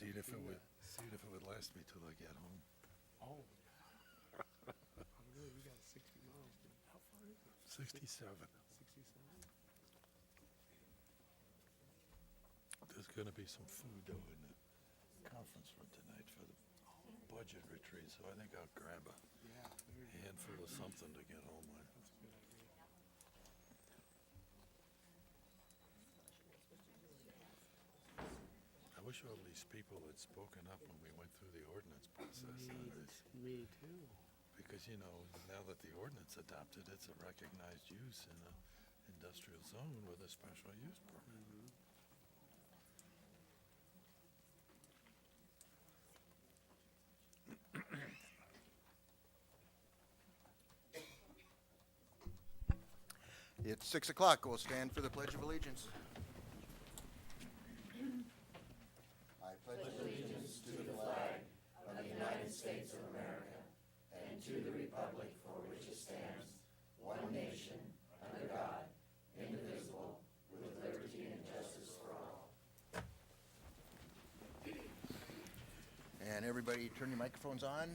See it if it would last me till I get home. Oh. I don't know, you got 60 miles, dude. How far is it? 67. 67? There's gonna be some food though in the conference room tonight for the budget retreat, so I think I'll grab a Yeah, very good. handful of something to get home with. That's a good idea. I wish all these people had spoken up when we went through the ordinance process. Me too. Because, you know, now that the ordinance adopted, it's a recognized use in a industrial zone with a special use permit. It's 6 o'clock. We'll stand for the Pledge of Allegiance. I pledge allegiance to the flag of the United States of America and to the republic for which it stands, one nation, under God, indivisible, with liberty and justice for all. And everybody turn your microphones on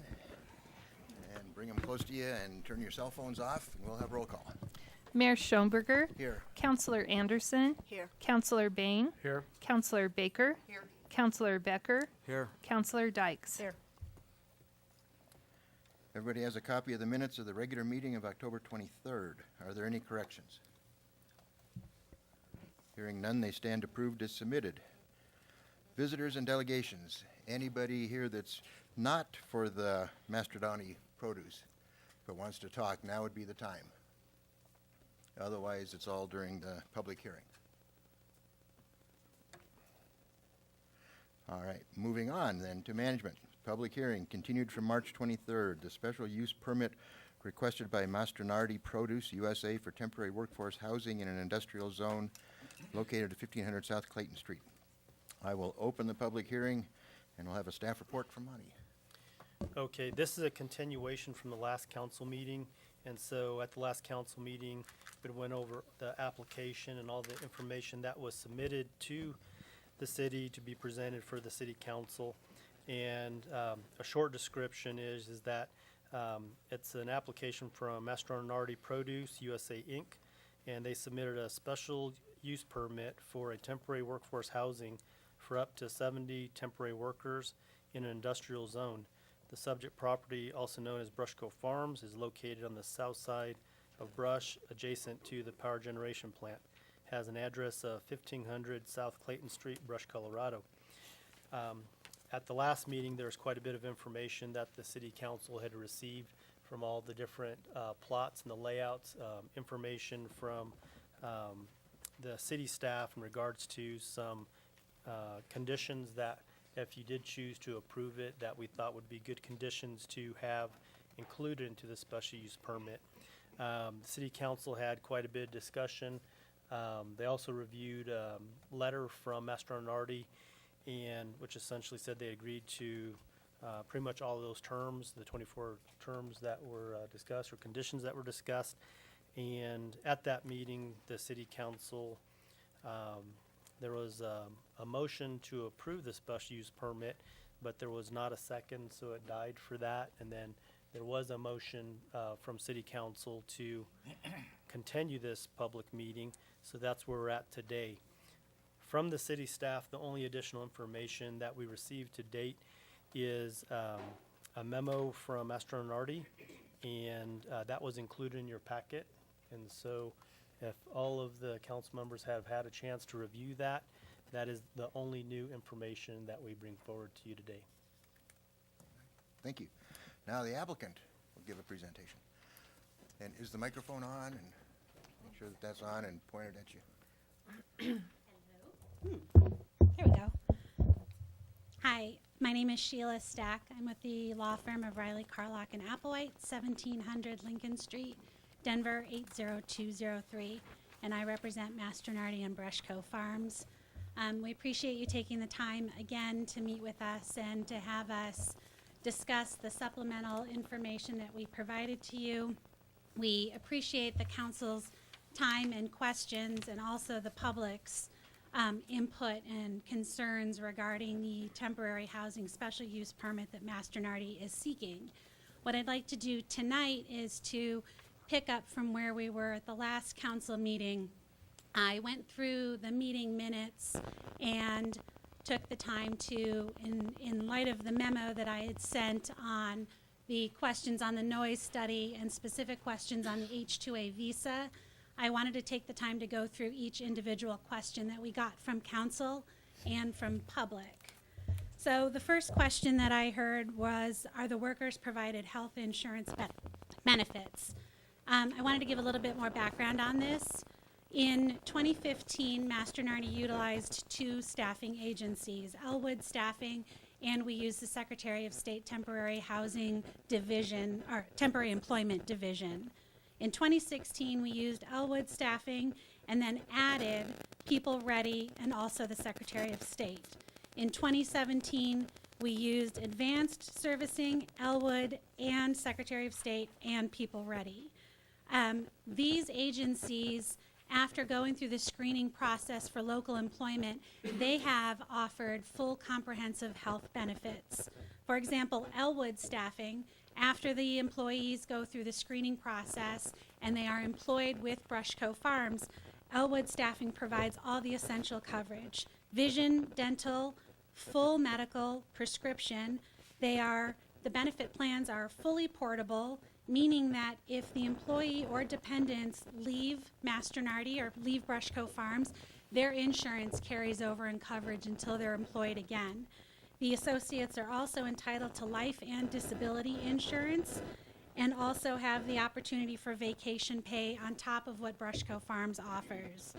and bring them close to you and turn your cell phones off, and we'll have roll call. Mayor Schoenberger. Here. Counselor Anderson. Here. Counselor Bain. Here. Counselor Baker. Here. Counselor Becker. Here. Counselor Dykes. Here. Everybody has a copy of the minutes of the regular meeting of October 23rd. Are there any corrections? Hearing none, they stand approved as submitted. Visitors and delegations. Anybody here that's not for the Mastrodon produce but wants to talk, now would be the time. Otherwise, it's all during the public hearing. All right, moving on then to management. Public hearing continued from March 23rd. The special use permit requested by Mastronardi Produce USA for temporary workforce housing in an industrial zone located at 1500 South Clayton Street. I will open the public hearing and we'll have a staff report from Monty. Okay, this is a continuation from the last council meeting, and so at the last council meeting, we went over the application and all the information that was submitted to the city to be presented for the city council. And a short description is that it's an application from Mastronardi Produce USA Inc., and they submitted a special use permit for a temporary workforce housing for up to 70 temporary workers in an industrial zone. The subject property, also known as Brushco Farms, is located on the south side of Brush, adjacent to the power generation plant. Has an address of 1500 South Clayton Street, Brush, Colorado. At the last meeting, there was quite a bit of information that the city council had received from all the different plots and the layouts, information from the city staff in regards to some conditions that, if you did choose to approve it, that we thought would be good conditions to have included into the special use permit. The city council had quite a bit of discussion. They also reviewed a letter from Mastronardi, and which essentially said they agreed to pretty much all of those terms, the 24 terms that were discussed or conditions that were discussed. And at that meeting, the city council, there was a motion to approve the special use permit, but there was not a second, so it died for that. And then there was a motion from city council to continue this public meeting, so that's where we're at today. From the city staff, the only additional information that we received to date is a memo from Mastronardi, and that was included in your packet. And so if all of the council members have had a chance to review that, that is the only new information that we bring forward to you today. Thank you. Now the applicant will give a presentation. And is the microphone on? And make sure that that's on and pointed at you. Here we go. Hi, my name is Sheila Stack. I'm with the law firm of Riley Carlock and Applewhite, 1700 Lincoln Street, Denver 80203, and I represent Mastronardi and Brushco Farms. We appreciate you taking the time again to meet with us and to have us discuss the supplemental information that we provided to you. We appreciate the council's time and questions and also the public's input and concerns regarding the temporary housing special use permit that Masternardi is seeking. What I'd like to do tonight is to pick up from where we were at the last council meeting. I went through the meeting minutes and took the time to, in light of the memo that I had sent on the questions on the noise study and specific questions on the H-2A visa, I wanted to take the time to go through each individual question that we got from council and from public. So the first question that I heard was, are the workers provided health insurance benefits? I wanted to give a little bit more background on this. In 2015, Masternardi utilized 2 staffing agencies, Elwood Staffing, and we used the Secretary of State Temporary Housing Division, or Temporary Employment Division. In 2016, we used Elwood Staffing and then added People Ready and also the Secretary of State. In 2017, we used Advanced Servicing, Elwood, and Secretary of State, and People Ready. These agencies, after going through the screening process for local employment, they have offered full comprehensive health benefits. For example, Elwood Staffing, after the employees go through the screening process and they are employed with Brushco Farms, Elwood Staffing provides all the essential coverage: vision, dental, full medical, prescription. The benefit plans are fully portable, meaning that if the employee or dependents leave Masternardi or leave Brushco Farms, their insurance carries over in coverage until they're employed again. The associates are also entitled to life and disability insurance and also have the opportunity for vacation pay on top of what Brushco Farms offers.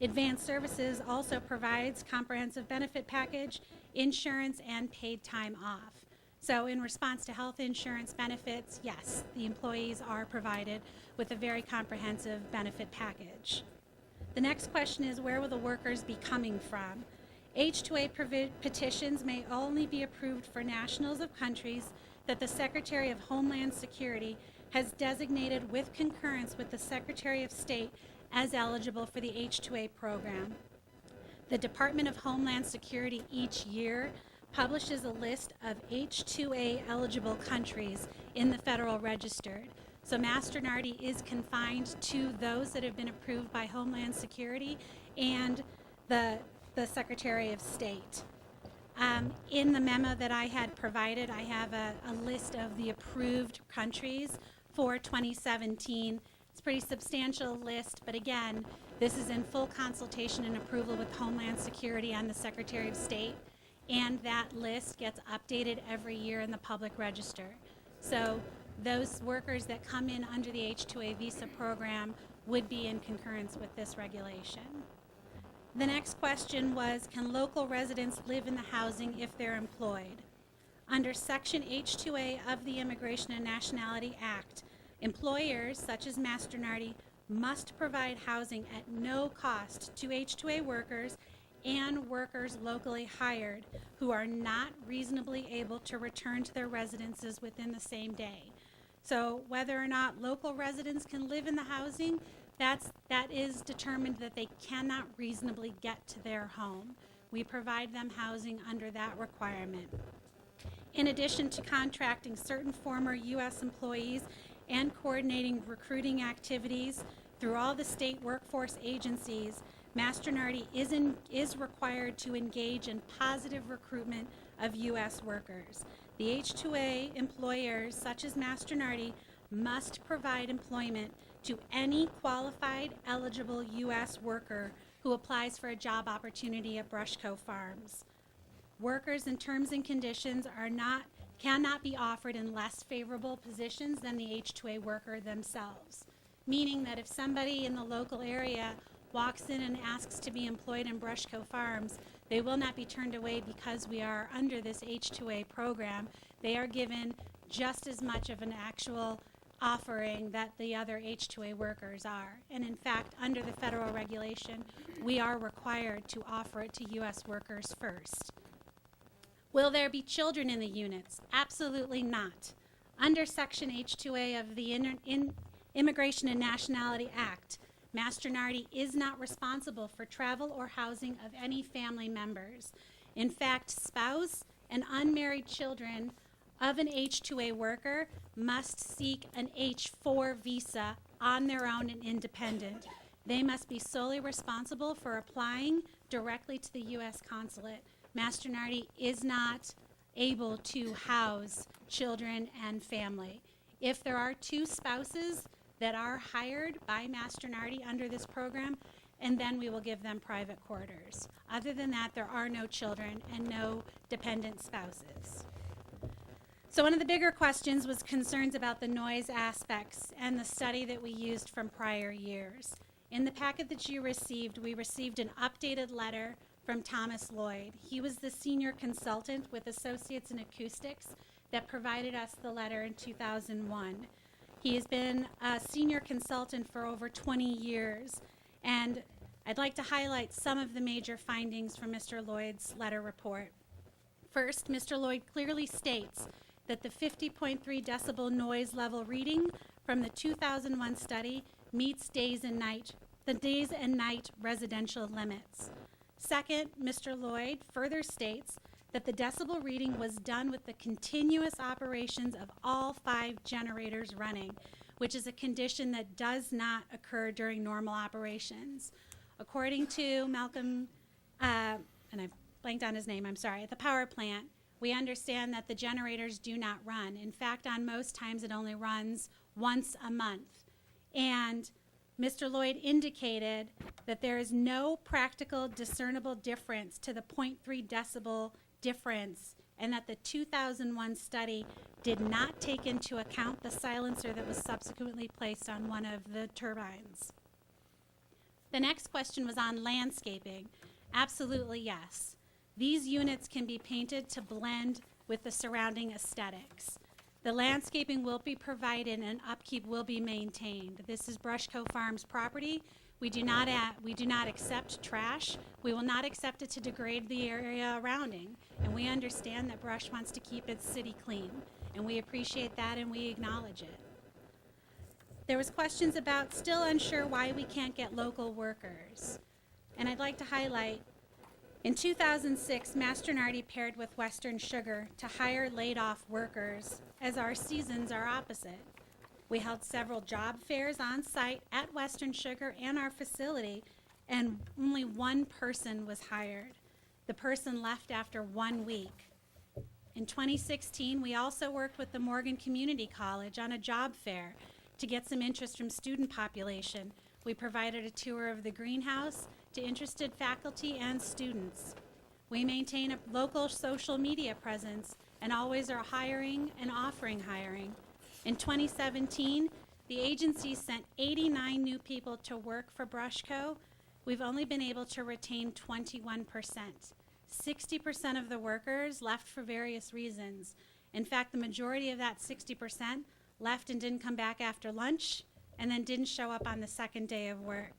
Advanced Services also provides comprehensive benefit package, insurance, and paid time off. So in response to health insurance benefits, yes, the employees are provided with a very comprehensive benefit package. The next question is, where will the workers be coming from? H-2A petitions may only be approved for nationals of countries that the Secretary of Homeland Security has designated with concurrence with the Secretary of State as eligible for the H-2A program. The Department of Homeland Security each year publishes a list of H-2A eligible countries in the Federal Register. So Masternardi is confined to those that have been approved by Homeland Security and the Secretary of State. In the memo that I had provided, I have a list of the approved countries for 2017. It's a pretty substantial list, but again, this is in full consultation and approval with Homeland Security and the Secretary of State, and that list gets updated every year in the public register. So those workers that come in under the H-2A visa program would be in concurrence with this regulation. The next question was, can local residents live in the housing if they're employed? Under Section H-2A of the Immigration and Nationality Act, employers such as Masternardi must provide housing at no cost to H-2A workers and workers locally hired who are not reasonably able to return to their residences within the same day. So whether or not local residents can live in the housing, that is determined that they cannot reasonably get to their home. We provide them housing under that requirement. In addition to contracting certain former U.S. employees and coordinating recruiting activities through all the state workforce agencies, Masternardi is required to engage in positive recruitment of U.S. workers. The H-2A employers, such as Masternardi, must provide employment to any qualified, eligible U.S. worker who applies for a job opportunity at Brushco Farms. Workers and terms and conditions cannot be offered in less favorable positions than the H-2A worker themselves, meaning that if somebody in the local area walks in and asks to be employed in Brushco Farms, they will not be turned away because we are under this H-2A program. They are given just as much of an actual offering that the other H-2A workers are. And in fact, under the federal regulation, we are required to offer it to U.S. workers first. Will there be children in the units? Absolutely not. Under Section H-2A of the Immigration and Nationality Act, Mastronardi is not responsible for travel or housing of any family members. In fact, spouse and unmarried children of an H-2A worker must seek an H-4 visa on their own and independent. They must be solely responsible for applying directly to the U.S. consulate. Mastronardi is not able to house children and family. If there are two spouses that are hired by Mastronardi under this program, and then we will give them private quarters. Other than that, there are no children and no dependent spouses. So one of the bigger questions was concerns about the noise aspects and the study that we used from prior years. In the packet that you received, we received an updated letter from Thomas Lloyd. He was the senior consultant with Associates in Acoustics that provided us the letter in 2001. He has been a senior consultant for over 20 years, and I'd like to highlight some of the major findings from Mr. Lloyd's letter report. First, Mr. Lloyd clearly states that the 50.3 decibel noise level reading from the 2001 study meets the days and night residential limits. Second, Mr. Lloyd further states that the decibel reading was done with the continuous operations of all 5 generators running, which is a condition that does not occur during normal operations. According to Malcolm, and I've blanked on his name, I'm sorry, at the power plant, we understand that the generators do not run. In fact, on most times it only runs once a month. And Mr. Lloyd indicated that there is no practical discernible difference to the 0.3 decibel difference, and that the 2001 study did not take into account the silencer that was subsequently placed on one of the turbines. The next question was on landscaping. Absolutely yes. These units can be painted to blend with the surrounding aesthetics. The landscaping will be provided and upkeep will be maintained. This is Brushco Farms property. We do not accept trash. We will not accept it to degrade the area surrounding. And we understand that Brush wants to keep its city clean. And we appreciate that and we acknowledge it. There was questions about still unsure why we can't get local workers. And I'd like to highlight, in 2006, Mastronardi paired with Western Sugar to hire laid-off workers, as our seasons are opposite. We held several job fairs on site at Western Sugar and our facility, and only one person was hired. The person left after 1 week. In 2016, we also worked with the Morgan Community College on a job fair to get some interest from student population. We provided a tour of the greenhouse to interested faculty and students. We maintain a local social media presence and always are hiring and offering hiring. In 2017, the agency sent 89 new people to work for Brushco. We've only been able to retain 21%. 60% of the workers left for various reasons. In fact, the majority of that 60% left and didn't come back after lunch, and then didn't show up on the second day of work.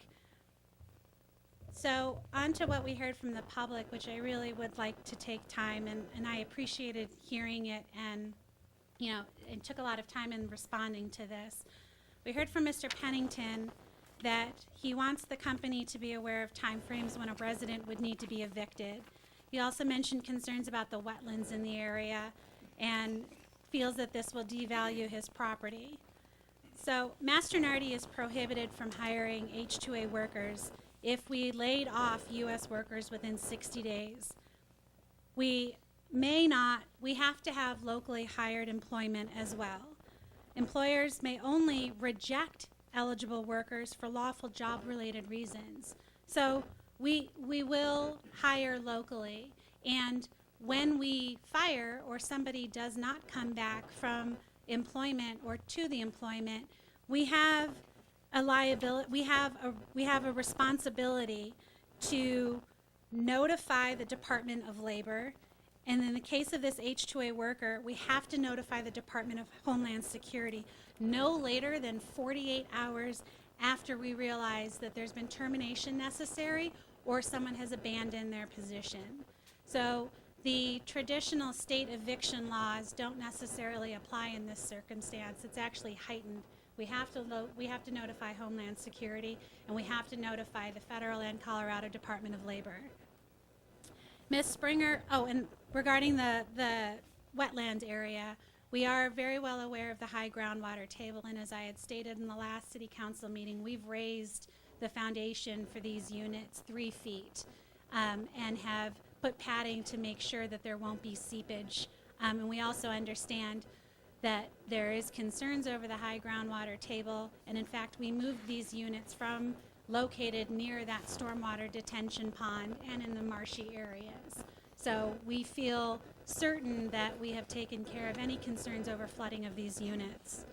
So on to what we heard from the public, which I really would like to take time, and I appreciated hearing it, and it took a lot of time in responding to this. We heard from Mr. Pennington that he wants the company to be aware of timeframes when a resident would need to be evicted. He also mentioned concerns about the wetlands in the area and feels that this will devalue his property. So Mastronardi is prohibited from hiring H-2A workers if we laid off U.S. workers within 60 days. We have to have locally hired employment as well. Employers may only reject eligible workers for lawful job-related reasons. So we will hire locally, and when we fire or somebody does not come back from employment or to the employment, we have a liability, we have a responsibility to notify the Department of Labor, and in the case of this H-2A worker, we have to notify the Department of Homeland Security no later than 48 hours after we realize that there's been termination necessary or someone has abandoned their position. So the traditional state eviction laws don't necessarily apply in this circumstance. It's actually heightened we have to notify Homeland Security, and we have to notify the federal and Colorado Department of Labor. Ms. Springer, and regarding the wetland area, we are very well aware of the high groundwater table, and as I had stated in the last city council meeting, we've raised the foundation for these units 3 feet and have put padding to make sure that there won't be seepage. And we also understand that there is concerns over the high groundwater table, and in fact, we moved these units from located near that stormwater detention pond and in the marshy areas. So we feel certain that we have taken care of any concerns over flooding of these units.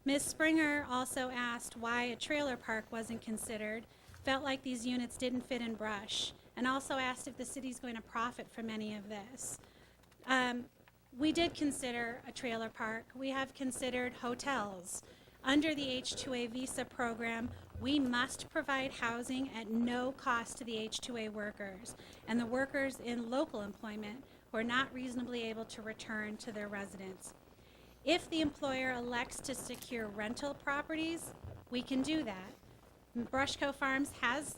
Ms. Springer also asked why a trailer park wasn't considered, felt like these units didn't fit in brush, and also asked if the city's going to profit from any of this. We did consider a trailer park. We have considered hotels. Under the H-2A visa program, we must provide housing at no cost to the H-2A workers and the workers in local employment who are not reasonably able to return to their residence. If the employer elects to secure rental properties, we can do that. Brushco Farms has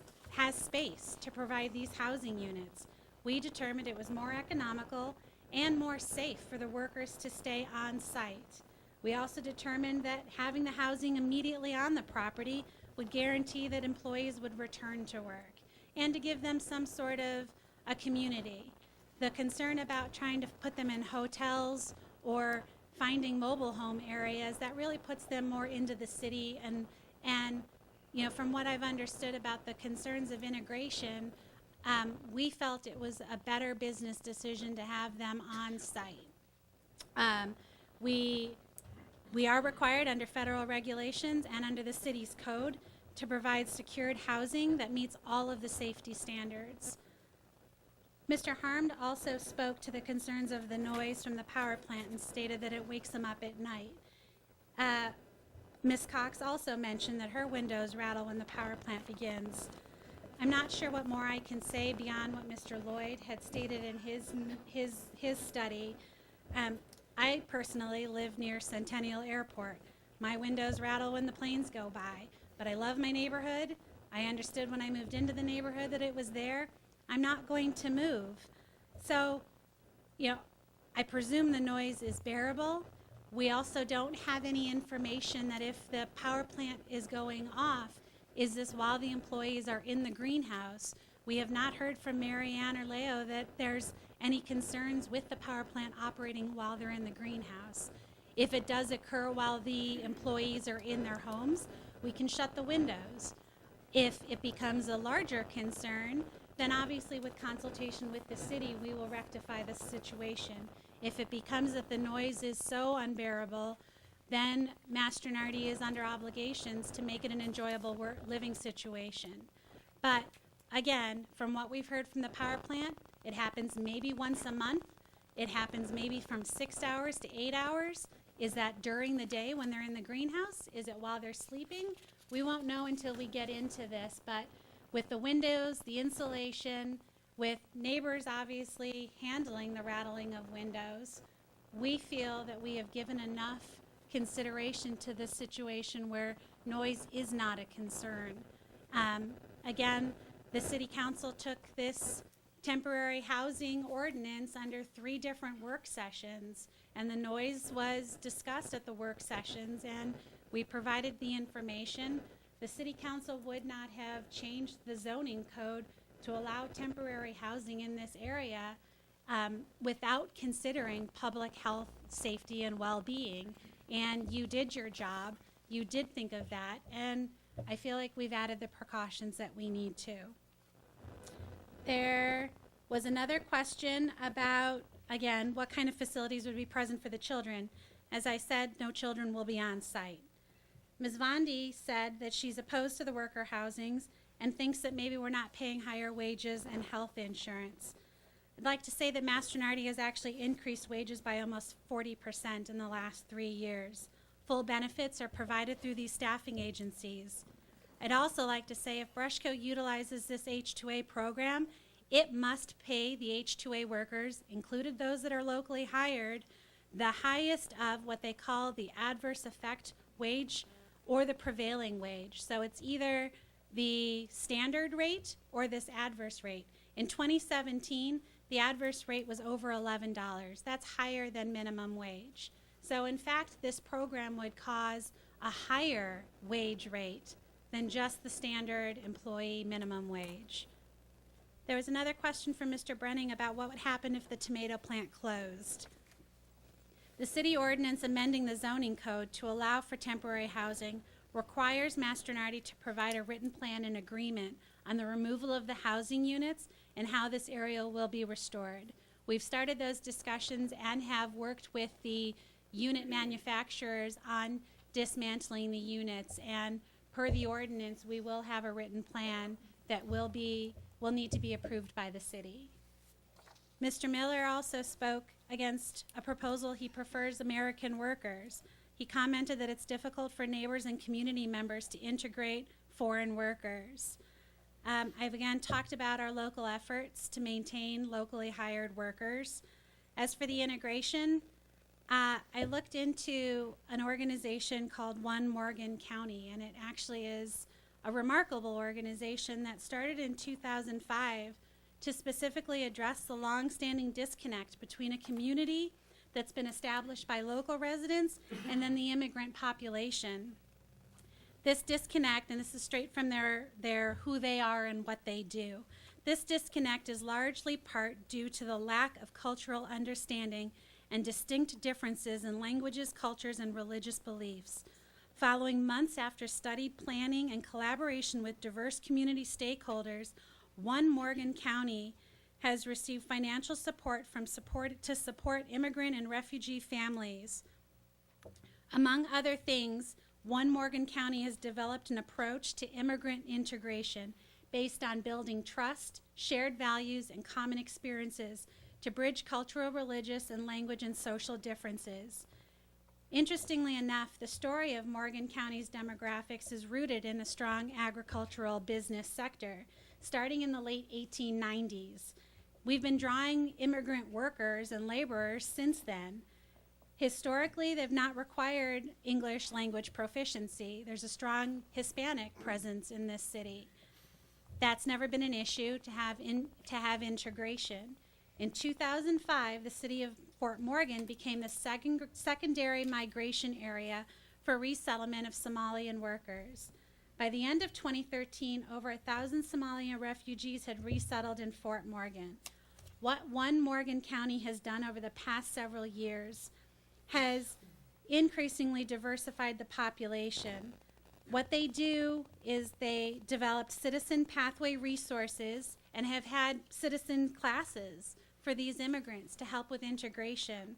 space to provide these housing units. We determined it was more economical and more safe for the workers to stay on site. We also determined that having the housing immediately on the property would guarantee that employees would return to work and to give them some sort of a community. The concern about trying to put them in hotels or finding mobile home areas, that really puts them more into the city, and you know, from what I've understood about the concerns of integration, we felt it was a better business decision to have them on site. We are required under federal regulations and under the city's code to provide secured housing that meets all of the safety standards. Mr. Harmed also spoke to the concerns of the noise from the power plant and stated that it wakes him up at night. Ms. Cox also mentioned that her windows rattle when the power plant begins. I'm not sure what more I can say beyond what Mr. Lloyd had stated in his study. I personally live near Centennial Airport. My windows rattle when the planes go by, but I love my neighborhood. I understood when I moved into the neighborhood that it was there. I'm not going to move. So, you know, I presume the noise is bearable. We also don't have any information that if the power plant is going off, is this while the employees are in the greenhouse? We have not heard from Mary Ann or Leo that there's any concerns with the power plant operating while they're in the greenhouse. If it does occur while the employees are in their homes, we can shut the windows. If it becomes a larger concern, then obviously with consultation with the city, we will rectify the situation. If it becomes that the noise is so unbearable, then Mastronardi is under obligations to make it an enjoyable living situation. But again, from what we've heard from the power plant, it happens maybe once a month. It happens maybe from 6 hours to 8 hours. Is that during the day when they're in the greenhouse? Is it while they're sleeping? We won't know until we get into this, but with the windows, the insulation, with neighbors obviously handling the rattling of windows, we feel that we have given enough consideration to this situation where noise is not a concern. Again, the city council took this temporary housing ordinance under 3 different work sessions, and the noise was discussed at the work sessions, and we provided the information. The city council would not have changed the zoning code to allow temporary housing in this area without considering public health, safety, and well-being. And you did your job. You did think of that. And I feel like we've added the precautions that we need to. There was another question about, again, what kind of facilities would be present for the children. As I said, no children will be on site. Ms. Vondi said that she's opposed to the worker housings and thinks that maybe we're not paying higher wages and health insurance. I'd like to say that Mastronardi has actually increased wages by almost 40% in the last 3 years. Full benefits are provided through these staffing agencies. I'd also like to say if Brushco utilizes this H-2A program, it must pay the H-2A workers, included those that are locally hired, the highest of what they call the adverse effect wage or the prevailing wage. So it's either the standard rate or this adverse rate. In 2017, the adverse rate was over $11. That's higher than minimum wage. So in fact, this program would cause a higher wage rate than just the standard employee minimum wage. There was another question from Mr. Brenning about what would happen if the tomato plant closed. The city ordinance amending the zoning code to allow for temporary housing requires Mastronardi to provide a written plan and agreement on the removal of the housing units and how this area will be restored. We've started those discussions and have worked with the unit manufacturers on dismantling the units, and per the ordinance, we will have a written plan that will need to be approved by the city. Mr. Miller also spoke against a proposal he prefers American workers. He commented that it's difficult for neighbors and community members to integrate foreign workers. I've again talked about our local efforts to maintain locally hired workers. As for the integration, I looked into an organization called One Morgan County, and it actually is a remarkable organization that started in 2005 to specifically address the longstanding disconnect between a community that's been established by local residents and then the immigrant population. This disconnect, and this is straight from their who they are and what they do, this disconnect is largely part due to the lack of cultural understanding and distinct differences in languages, cultures, and religious beliefs. Following months after study, planning, and collaboration with diverse community stakeholders, One Morgan County has received financial support to support immigrant and refugee families. Among other things, One Morgan County has developed an approach to immigrant integration based on building trust, shared values, and common experiences to bridge cultural, religious, and language and social differences. Interestingly enough, the story of Morgan County's demographics is rooted in a strong agricultural business sector, starting in the late 1890s. We've been drawing immigrant workers and laborers since then. Historically, they've not required English language proficiency. There's a strong Hispanic presence in this city. That's never been an issue to have integration. In 2005, the city of Fort Morgan became the secondary migration area for resettlement of Somalian workers. By the end of 2013, over 1,000 Somalian refugees had resettled in Fort Morgan. What One Morgan County has done over the past several years has increasingly diversified the population. What they do is they developed citizen pathway resources and have had citizen classes for these immigrants to help with integration.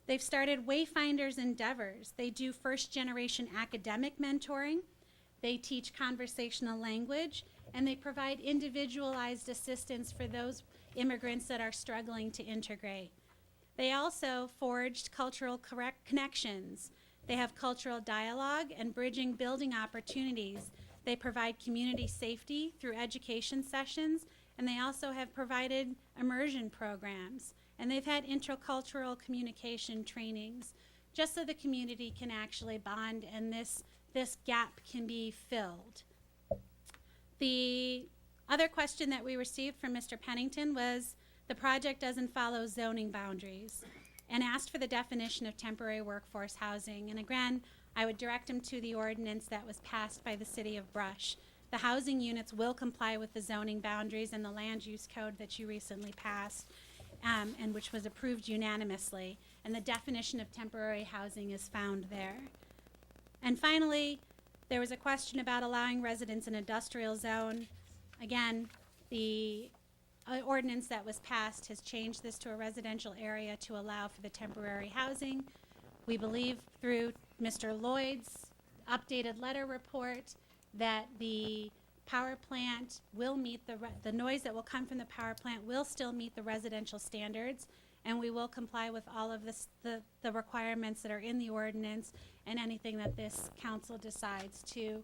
They've started Wayfinders Endeavors. They do first-generation academic mentoring. They teach conversational language, and they provide individualized assistance for those immigrants that are struggling to integrate. They also forged cultural connections. They have cultural dialogue and bridging building opportunities. They provide community safety through education sessions, and they also have provided immersion programs. And they've had intercultural communication trainings just so the community can actually bond and this gap can be filled. The other question that we received from Mr. Pennington was the project doesn't follow zoning boundaries and asked for the definition of temporary workforce housing. And again, I would direct him to the ordinance that was passed by the city of Brush. The housing units will comply with the zoning boundaries and the land use code that you recently passed and which was approved unanimously. And the definition of temporary housing is found there. And finally, there was a question about allowing residents in industrial zone. Again, the ordinance that was passed has changed this to a residential area to allow for the temporary housing. We believe through Mr. Lloyd's updated letter report that the power plant will meet the noise that will come from the power plant will still meet the residential standards, and we will comply with all of the requirements that are in the ordinance and anything that this council decides to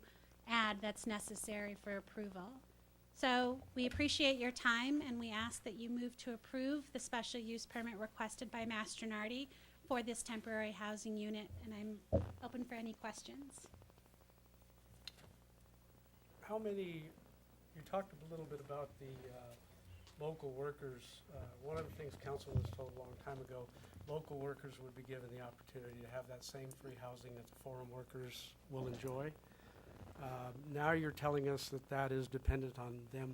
add that's necessary for approval. So we appreciate your time, and we ask that you move to approve the special use permit requested by Mastronardi for this temporary housing unit, and I'm open for any questions. how many, you talked a little bit about the local workers. One of the things council was told a long time ago, local workers would be given the opportunity to have that same free housing that the foreign workers will enjoy. Now you're telling us that that is dependent on them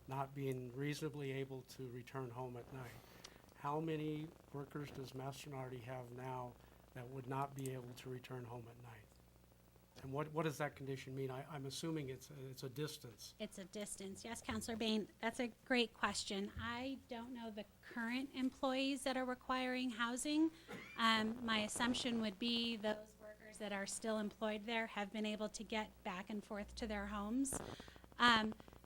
not being reasonably able to return home at night. How many workers does Mastronardi have now that would not be able to return home at night? And what does that condition mean? I'm assuming it's a distance. It's a distance. Yes, Counselor Bain, that's a great question. I don't know the current employees that are requiring housing. My assumption would be those workers that are still employed there have been able to get back and forth to their homes.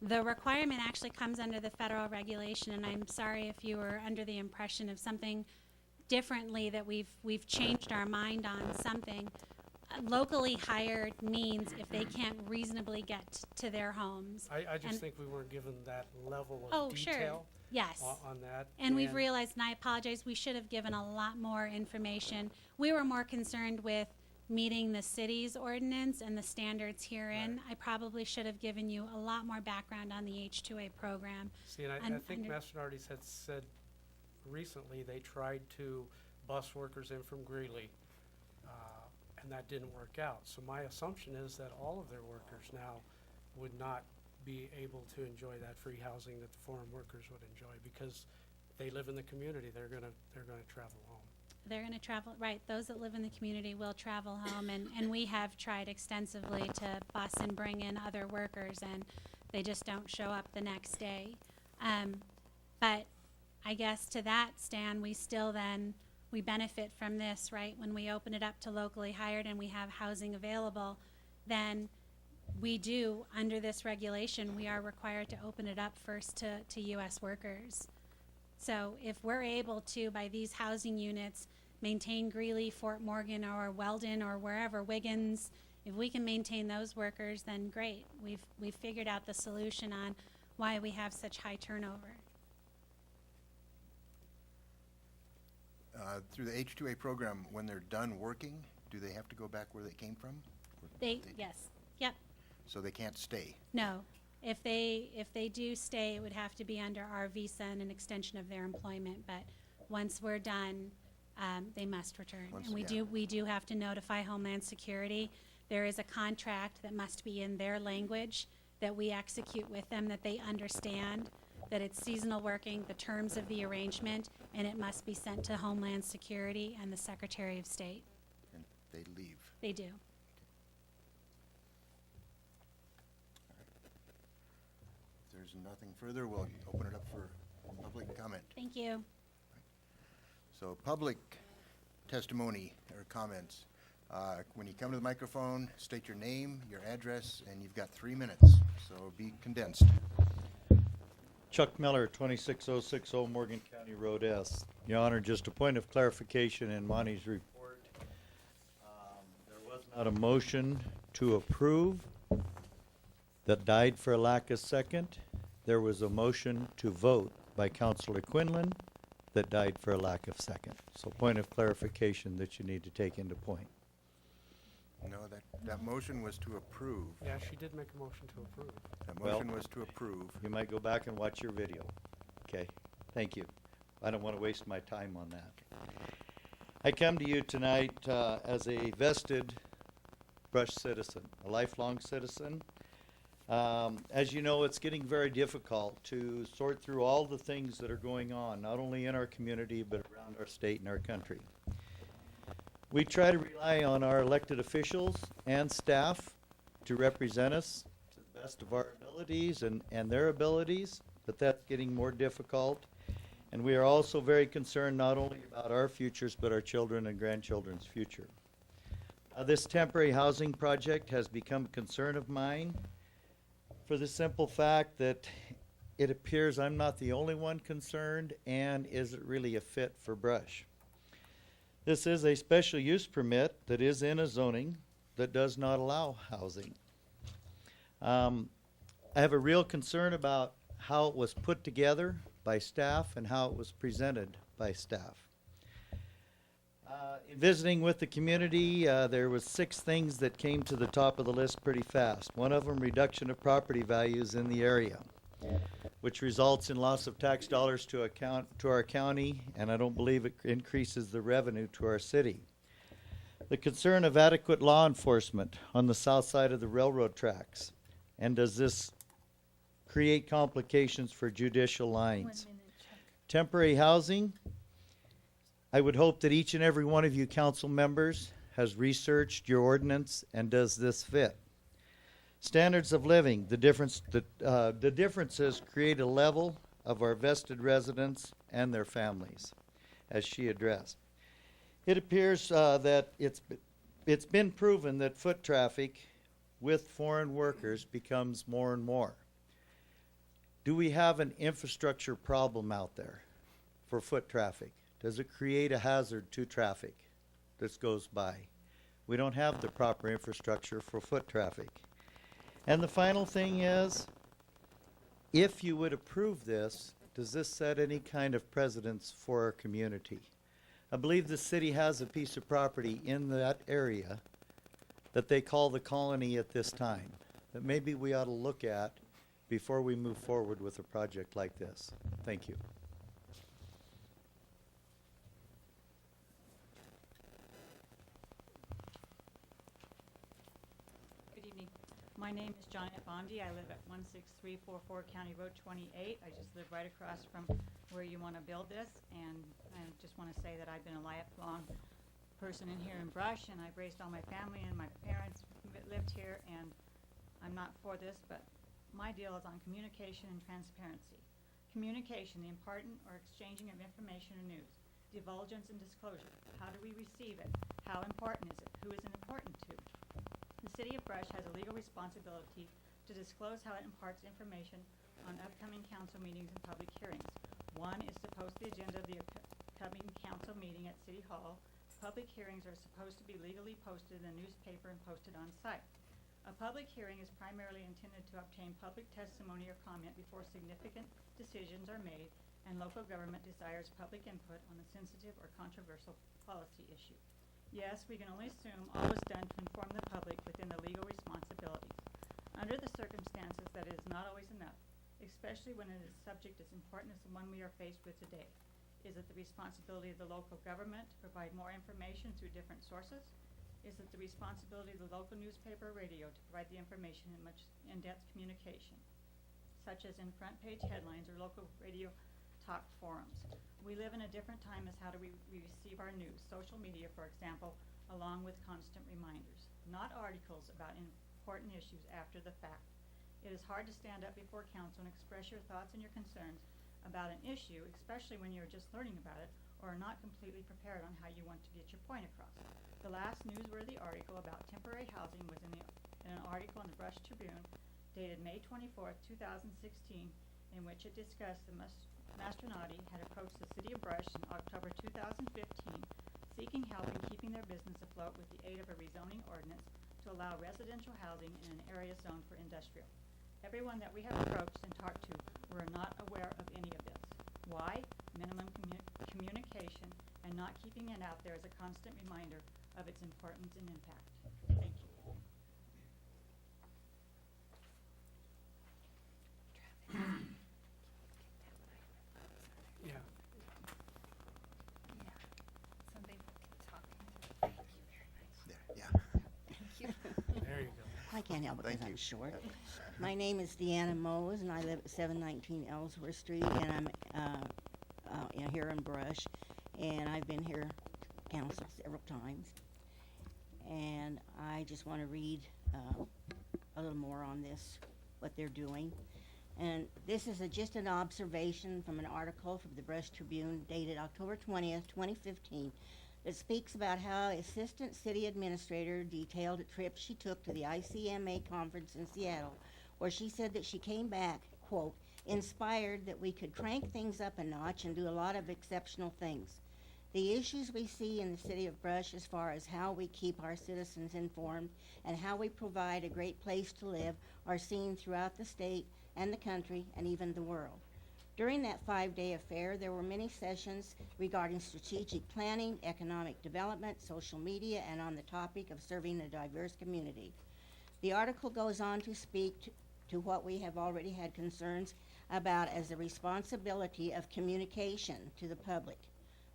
The requirement actually comes under the federal regulation, and I'm sorry if you were under the impression of something differently, that we've changed our mind on something. Locally hired means if they can't reasonably get to their homes. I just And- think we weren't given that level Oh, of sure. detail Yes. on that. And we've realized, and I apologize, we should have given a lot more information. We were more concerned with meeting the city's ordinance and the standards herein. Right. I probably should have given you a lot more background on the H-2A program. See, and I un- think under- Mastronardi's had said recently they tried to bus workers in from Greeley, and that didn't work out. So my assumption is that all of their workers now would not be able to enjoy that free housing that the foreign workers would enjoy, because they live in the community. They're gonna travel home. They're going to travel, right, those that live in the community will travel home, and we have tried extensively to bus and bring in other workers, and they just don't show up the next day. But I guess to that, Stan, we still then, we benefit from this, right? When we open it up to locally hired and we have housing available, then we do, under this regulation, we are required to open it up first to U.S. workers. So if we're able to, by these housing units, maintain Greeley, Fort Morgan, or Weldon, or wherever, Wiggins, if we can maintain those workers, then great. We've figured out the solution on why we have such high turnover. Through the H-2A program, when they're done working, do they have to go back where they came from? Yes, yep, So they can't stay? no. If they do stay, it would have to be under our visa and an extension of their employment, but once we're done, they must return. Once- And yeah. we do have to notify Homeland Security. There is a contract that must be in their language that we execute with them, that they understand that it's seasonal working, the terms of the arrangement, and it must be sent to Homeland Security and the Secretary of State. And they leave? They do. If there's nothing further, we'll open it up for public comment. Thank you. So public testimony or comments. When you come to the microphone, state your name, your address, and you've got 3 minutes, so be condensed. Chuck Miller, 26060 Morgan County Road S. Your Honor, just a point of clarification in Monty's report. There was not a motion to approve that died for a lack of second. There was a motion to vote by Councilor Quinlan that died for a lack of second. So point of clarification that you need to take into point. No, that motion was to approve. Yeah, she did make a motion to approve. That Well- motion was to approve. You might go back and watch your video. Okay, thank you. I don't want to waste my time on that. I come to you tonight as a vested Brush citizen, a lifelong citizen. As you know, it's getting very difficult to sort through all the things that are going on, not only in our community, but around our state and our country. We try to rely on our elected officials and staff to represent us to the best of our abilities and their abilities, but that's getting more difficult. And we are also very concerned not only about our futures, but our children and grandchildren's future. This temporary housing project has become a concern of mine for the simple fact that it appears I'm not the only one concerned, and is it really a fit for Brush? This is a special use permit that is in a zoning that does not allow housing. I have a real concern about how it was put together by staff and how it was presented by staff. In visiting with the community, there was 6 things that came to the top of the list pretty fast. One of them, reduction of property values in the area, which results in loss of tax dollars to our county, and I don't believe it increases the revenue to our city. The concern of adequate law enforcement on the south side of the railroad tracks, and does this create complications for judicial lines? Temporary housing. I would hope that each and every one of you council members has researched your ordinance and does this fit. Standards of living. The differences create a level of our vested residents and their families, as she addressed. It appears that it's been proven that foot traffic with foreign workers becomes more and more. Do we have an infrastructure problem out there for foot traffic? Does it create a hazard to traffic that goes by? We don't have the proper infrastructure for foot traffic. And the final thing is, if you would approve this, does this set any kind of precedence for our community? I believe the city has a piece of property in that area that they call the colony at this time, that maybe we ought to look at before we move forward with a project like this. Thank you. Good evening. My name is Janet Bondi. I live at 16344 County Road 28. I just live right across from where you want to build this, and I just want to say that I've been a lifelong person in here in Brush, and I've raised all my family, and my parents lived here, and I'm not for this, but my deal is on communication and transparency. Communication, the important or exchanging of information or news. Divulgence and disclosure. How do we receive it? How important is it? Who is it important to? The City of Brush has a legal responsibility to disclose how it imparts information on upcoming council meetings and public hearings. One is to post the agenda of the upcoming council meeting at City Hall. Public hearings are supposed to be legally posted in the newspaper and posted on site. A public hearing is primarily intended to obtain public testimony or comment before significant decisions are made and local government desires public input on a sensitive or controversial policy issue. Yes, we can only assume all is done to inform the public within the legal responsibilities. Under the circumstances, that is not always enough, especially when it is a subject as important as the one we are faced with today. Is it the responsibility of the local government to provide more information through different sources? Is it the responsibility of the local newspaper or radio to provide the information in much in-depth communication, such as in front page headlines or local radio talk forums? We live in a different time as how do we receive our news. Social media, for example, along with constant reminders, not articles about important issues after the fact. It is hard to stand up before council and express your thoughts and your concerns about an issue, especially when you're just learning about it or are not completely prepared on how you want to get your point across. The last newsworthy article about temporary housing was in an article in the Brush Tribune dated May 24th, 2016, in which it discussed the Mastronati had approached the City of Brush in October 2015 seeking help in keeping their business afloat with the aid of a rezoning ordinance to allow residential housing in an area zoned for industrial. Everyone that we have approached and talked to were not aware of any of this. Why? Minimum communication and not keeping it out there as a constant reminder of its importance and impact. Thank you. Yeah. There you go. I can't help it Thank because you. I'm short. My name is Deanna Mose, and I live at 719 Ellsworth Street, and I'm here in Brush, and I've been here council several times. And I just want to read a little more on this, what they're doing. And this is just an observation from an article from the Brush Tribune dated October 20th, 2015, that speaks about how Assistant City Administrator detailed a trip she took to the ICMA conference in Seattle, where she said that she came back, quote, inspired that we could crank things up a notch and do a lot of exceptional things. The issues we see in the city of Brush as far as how we keep our citizens informed and how we provide a great place to live are seen throughout the state and the country and even the world. During that 5-day affair, there were many sessions regarding strategic planning, economic development, social media, and on the topic of serving a diverse community. The article goes on to speak to what we have already had concerns about as the responsibility of communication to the public.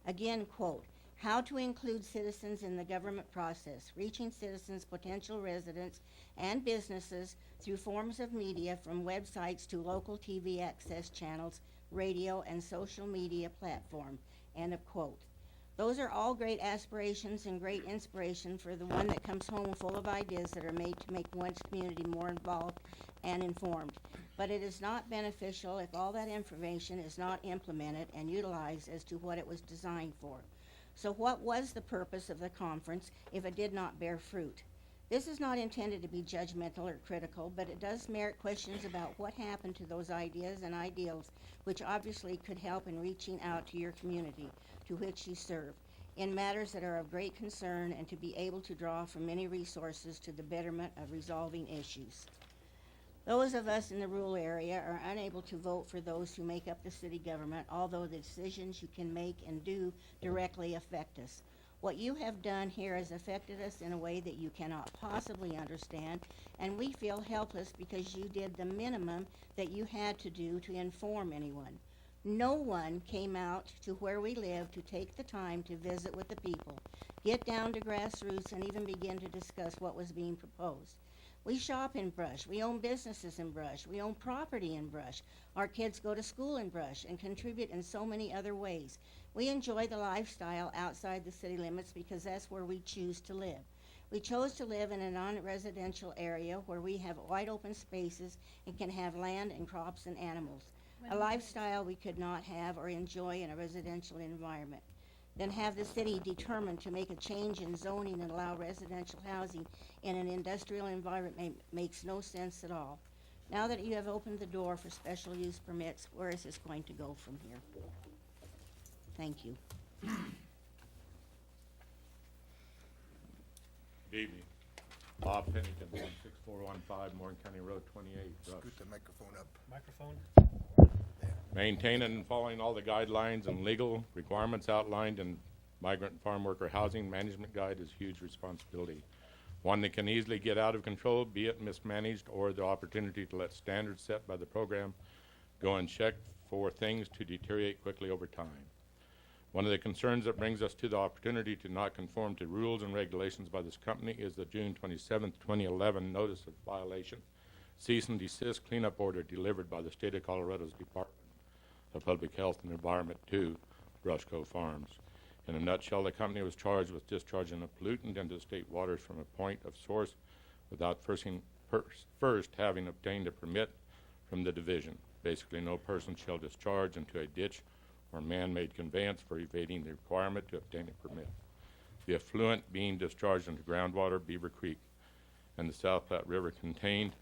Again, quote, how to include citizens in the government process, reaching citizens, potential residents, and businesses through forms of media from websites to local TV access channels, radio, and social media platform, end of quote. Those are all great aspirations and great inspiration for the one that comes home full of ideas that are made to make one's community more involved and informed. But it is not beneficial if all that information is not implemented and utilized as to what it was designed for. So what was the purpose of the conference if it did not bear fruit? This is not intended to be judgmental or critical, but it does merit questions about what happened to those ideas and ideals, which obviously could help in reaching out to your community, to which you serve, in matters that are of great concern, and to be able to draw from many resources to the betterment of resolving issues. Those of us in the rural area are unable to vote for those who make up the city government, although the decisions you can make and do directly affect us. What you have done here has affected us in a way that you cannot possibly understand, and we feel helpless because you did the minimum that you had to do to inform anyone. No one came out to where we live to take the time to visit with the people, get down to grassroots, and even begin to discuss what was being proposed. We shop in Brush, we own businesses in Brush, we own property in Brush, our kids go to school in Brush and contribute in so many other ways. We enjoy the lifestyle outside the city limits because that's where we choose to live. We chose to live in a non-residential area where we have wide open spaces and can have land and crops and animals, a lifestyle we could not have or enjoy in a residential environment. Then have the city determined to make a change in zoning and allow residential housing in an industrial environment makes no sense at all. Now that you have opened the door for special use permits, where is this going to go from here? Thank you. Good evening. Bob Pennington, 16415 Morgan County Road 28, Rush. Scoot the microphone up. Microphone? Maintaining and following all the guidelines and legal requirements outlined in Migrant and Farm Worker Housing Management Guide is a huge responsibility. One that can easily get out of control, be it mismanaged or the opportunity to let standards set by the program go unchecked for things to deteriorate quickly over time. One of the concerns that brings us to the opportunity to not conform to rules and regulations by this company is the June 27, 2011 notice of violation, cease and desist cleanup order delivered by the state of Colorado's Department of Public Health and Environment to Brush Cove Farms. In a nutshell, the company was charged with discharging a pollutant into state waters from a point of source without first having obtained a permit from the division. Basically, no person shall discharge into a ditch or man-made conveyance for evading the requirement to obtain a permit. The effluent being discharged into groundwater, Beaver Creek, and the South Platte River contained,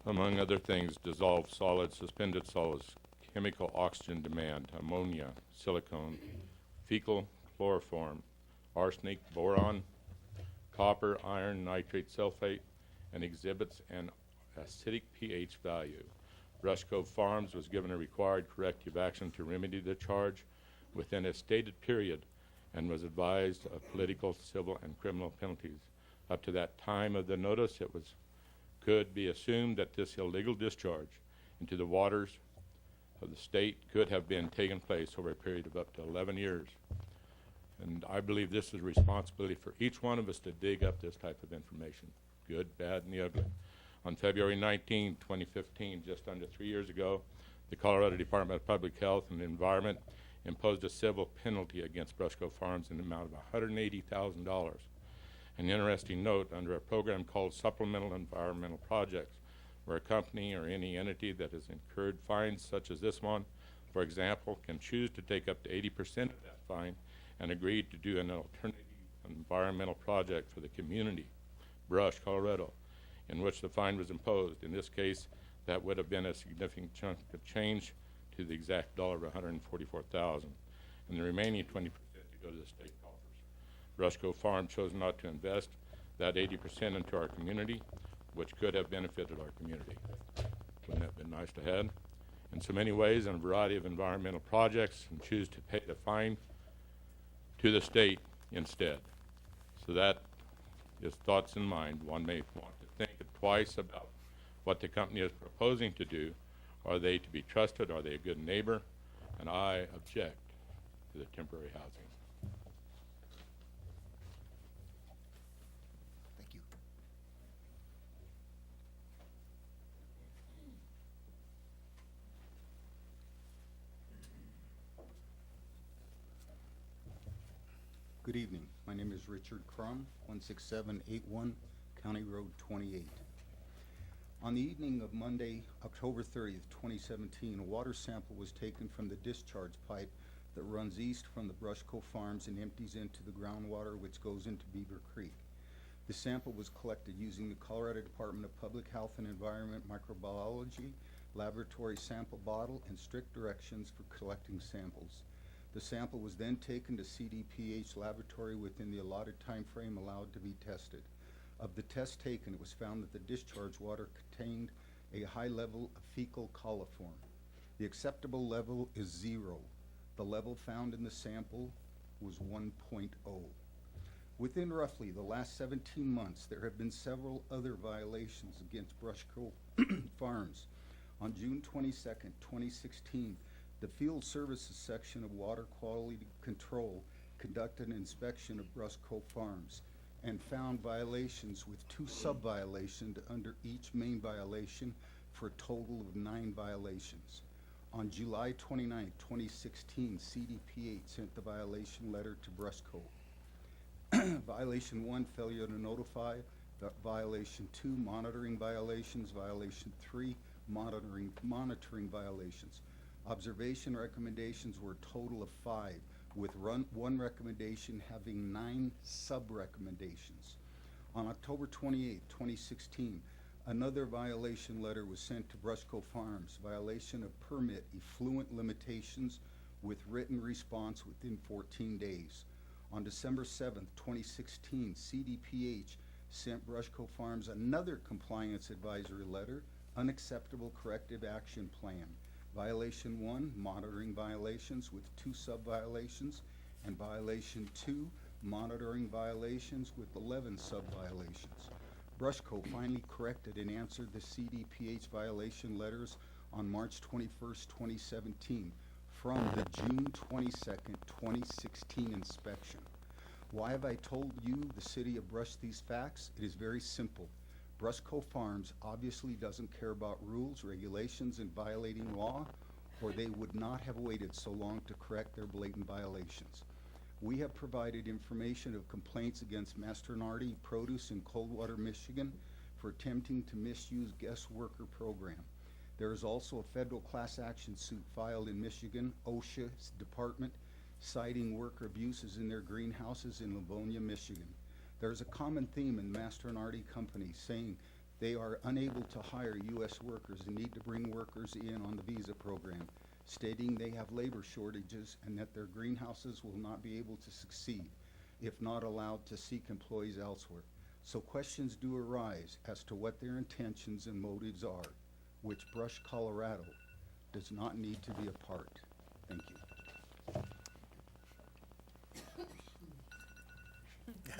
among other things, dissolved solids, suspended solids, chemical oxygen demand, ammonia, silicone, fecal chloroform, arsenic, boron, copper, iron, nitrate, sulfate, and exhibits an acidic pH value. Brush Cove Farms was given a required corrective action to remedy the charge within a stated period and was advised of political, civil, and criminal penalties. Up to that time of the notice, could be assumed that this illegal discharge into the waters of the state could have been taken place over a period of up to 11 years. And I believe this is a responsibility for each one of us to dig up this type of information, good, bad, and the ugly. On February 19, 2015, just under 3 years ago, the Colorado Department of Public Health and Environment imposed a civil penalty against Brush Cove Farms in the amount of $180,000. An interesting note, under a program called Supplemental Environmental Projects, where a company or any entity that has incurred fines such as this one, for example, can choose to take up to 80% of that fine and agree to do an alternative environmental project for the community, Brush, Colorado, in which the fine was imposed. In this case, that would have been a significant chunk of change to the exact dollar of $144,000, and the remaining 20% to go to the state coffers. Brush Cove Farm chose not to invest that 80% into our community, which could have benefited our community. Wouldn't that have been nice to have? in so many ways in a variety of environmental projects and choose to pay the fine to the state instead. So that is thoughts in mind. One may want to think twice about what the company is proposing to do. Are they to be trusted? Are they a good neighbor? And I object to the temporary housing. Thank you. Good evening. My name is Richard Crum, 16781 County Road 28. On the evening of Monday, October 30th, 2017, a water sample was taken from the discharge pipe that runs east from the Brush Cove Farms and empties into the groundwater which goes into Beaver Creek. The sample was collected using the Colorado Department of Public Health and Environment Microbiology laboratory sample bottle and strict directions for collecting samples. The sample was then taken to CDPH laboratory within the allotted time frame allowed to be tested. Of the test taken, it was found that the discharge water contained a high level of fecal coliform. The acceptable level is 0. The level found in the sample was 1.0. Within roughly the last 17 months, there have been several other violations against Brush Cove Farms. On June 22nd, 2016, the Field Services section of Water Quality Control conducted an inspection of Brush Cove Farms and found violations with 2 sub-violations under each main violation for a total of 9 violations. On July 29, 2016, CDPH sent the violation letter to Brush Cove. Violation 1, failure to notify. Violation 2, monitoring violations. Violation 3, monitoring violations. Observation recommendations were a total of 5, with one recommendation having 9 sub-recommendations. On October 28, 2016, another violation letter was sent to Brush Cove Farms, violation of permit effluent limitations with written response within 14 days. On December 7, 2016, CDPH sent Brush Cove Farms another compliance advisory letter, unacceptable corrective action plan. Violation 1, monitoring violations with 2 sub-violations, and violation 2, monitoring violations with 11 sub-violations. Brush Cove finally corrected and answered the CDPH violation letters on March 21st, 2017 from the June 22nd, 2016 inspection. Why have I told you, the city of Brush, these facts? It is very simple. Brush Cove Farms obviously doesn't care about rules, regulations, and violating law, or they would not have waited so long to correct their blatant violations. We have provided information of complaints against Mastronardi Produce in Coldwater, Michigan for attempting to misuse guest worker program. There is also a federal class action suit filed in Michigan, OSHA's department, citing worker abuses in their greenhouses in Livonia, Michigan. There's a common theme in Mastronardi companies saying they are unable to hire U.S. workers and need to bring workers in on the visa program, stating they have labor shortages and that their greenhouses will not be able to succeed if not allowed to seek employees elsewhere. So questions do arise as to what their intentions and motives are, which Brush, Colorado does not need to be a part. Thank you.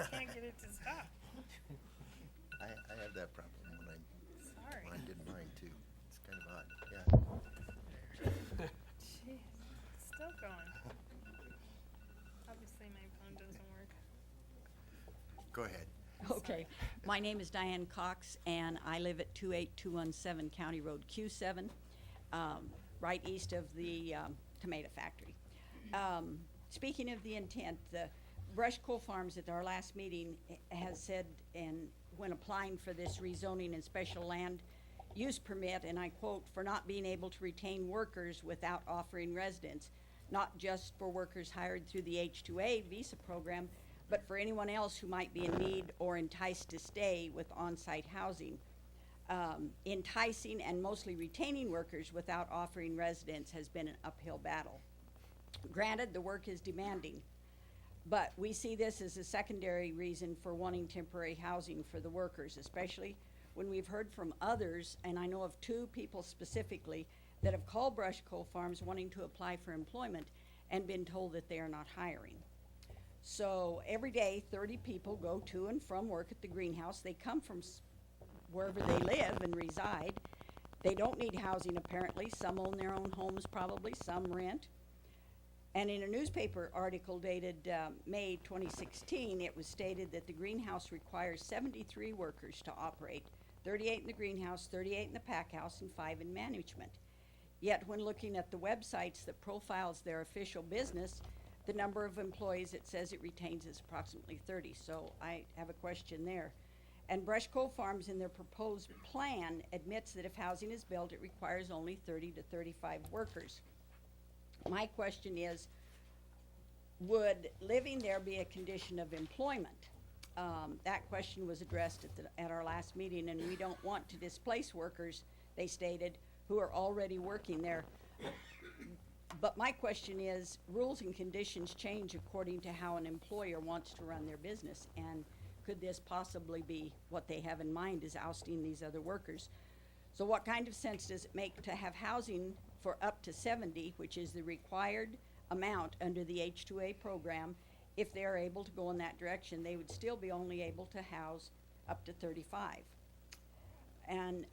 Can't get it to stop. I have that problem Sorry. when I did mine too. It's kind of odd, yeah. Jeez, it's still going. Obviously, my phone doesn't work. Go ahead. Okay, my name is Diane Cox, and I live at 28217 County Road Q7, right east of the tomato factory. Speaking of the intent, the Brush Cove Farms at our last meeting has said, and when applying for this rezoning and special land use permit, and I quote, for not being able to retain workers without offering residence, not just for workers hired through the H-2A visa program, but for anyone else who might be in need or enticed to stay with on-site housing. Enticing and mostly retaining workers without offering residence has been an uphill battle. Granted, the work is demanding, but we see this as a secondary reason for wanting temporary housing for the workers, especially when we've heard from others, and I know of 2 people specifically, that have called Brushco Farms wanting to apply for employment and been told that they are not hiring. So every day, 30 people go to and from work at the greenhouse. They come from wherever they live and reside. They don't need housing apparently. Some own their own homes probably, some rent. And in a newspaper article dated May 2016, it was stated that the greenhouse requires 73 workers to operate, 38 in the greenhouse, 38 in the pack house, and 5 in management. Yet when looking at the websites that profiles their official business, the number of employees it says it retains is approximately 30. So I have a question there. And Brushco Farms in their proposed plan admits that if housing is built, it requires only 30 to 35 workers. My question is, would living there be a condition of employment? That question was addressed at our last meeting, and we don't want to displace workers, they stated, who are already working there. But my question is, rules and conditions change according to how an employer wants to run their business, and could this possibly be what they have in mind, is ousting these other workers? So what kind of sense does it make to have housing for up to 70, which is the required amount under the H-2A program? If they're able to go in that direction, they would still be only able to house up to 35. And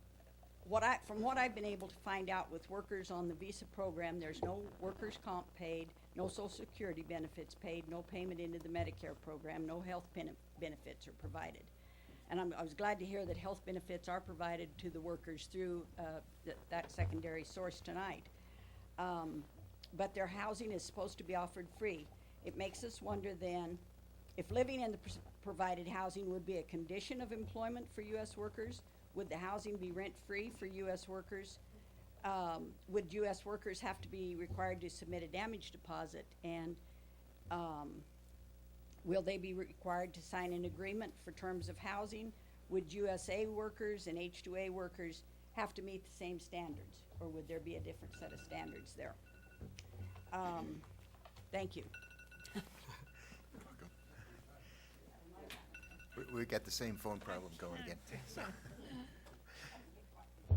from what I've been able to find out with workers on the visa program, there's no workers' comp paid, no Social Security benefits paid, no payment into the Medicare program, no health benefits are provided. And I was glad to hear that health benefits are provided to the workers through that secondary source tonight. But their housing is supposed to be offered free. It makes us wonder then, if living in the provided housing would be a condition of employment for U.S. workers, would the housing be rent-free for U.S. workers? Would U.S. workers have to be required to submit a damage deposit? And will they be required to sign an agreement for terms of housing? Would USA workers and H-2A workers have to meet the same standards, or would there be a different set of standards there? Thank you. We got the same phone problem going again.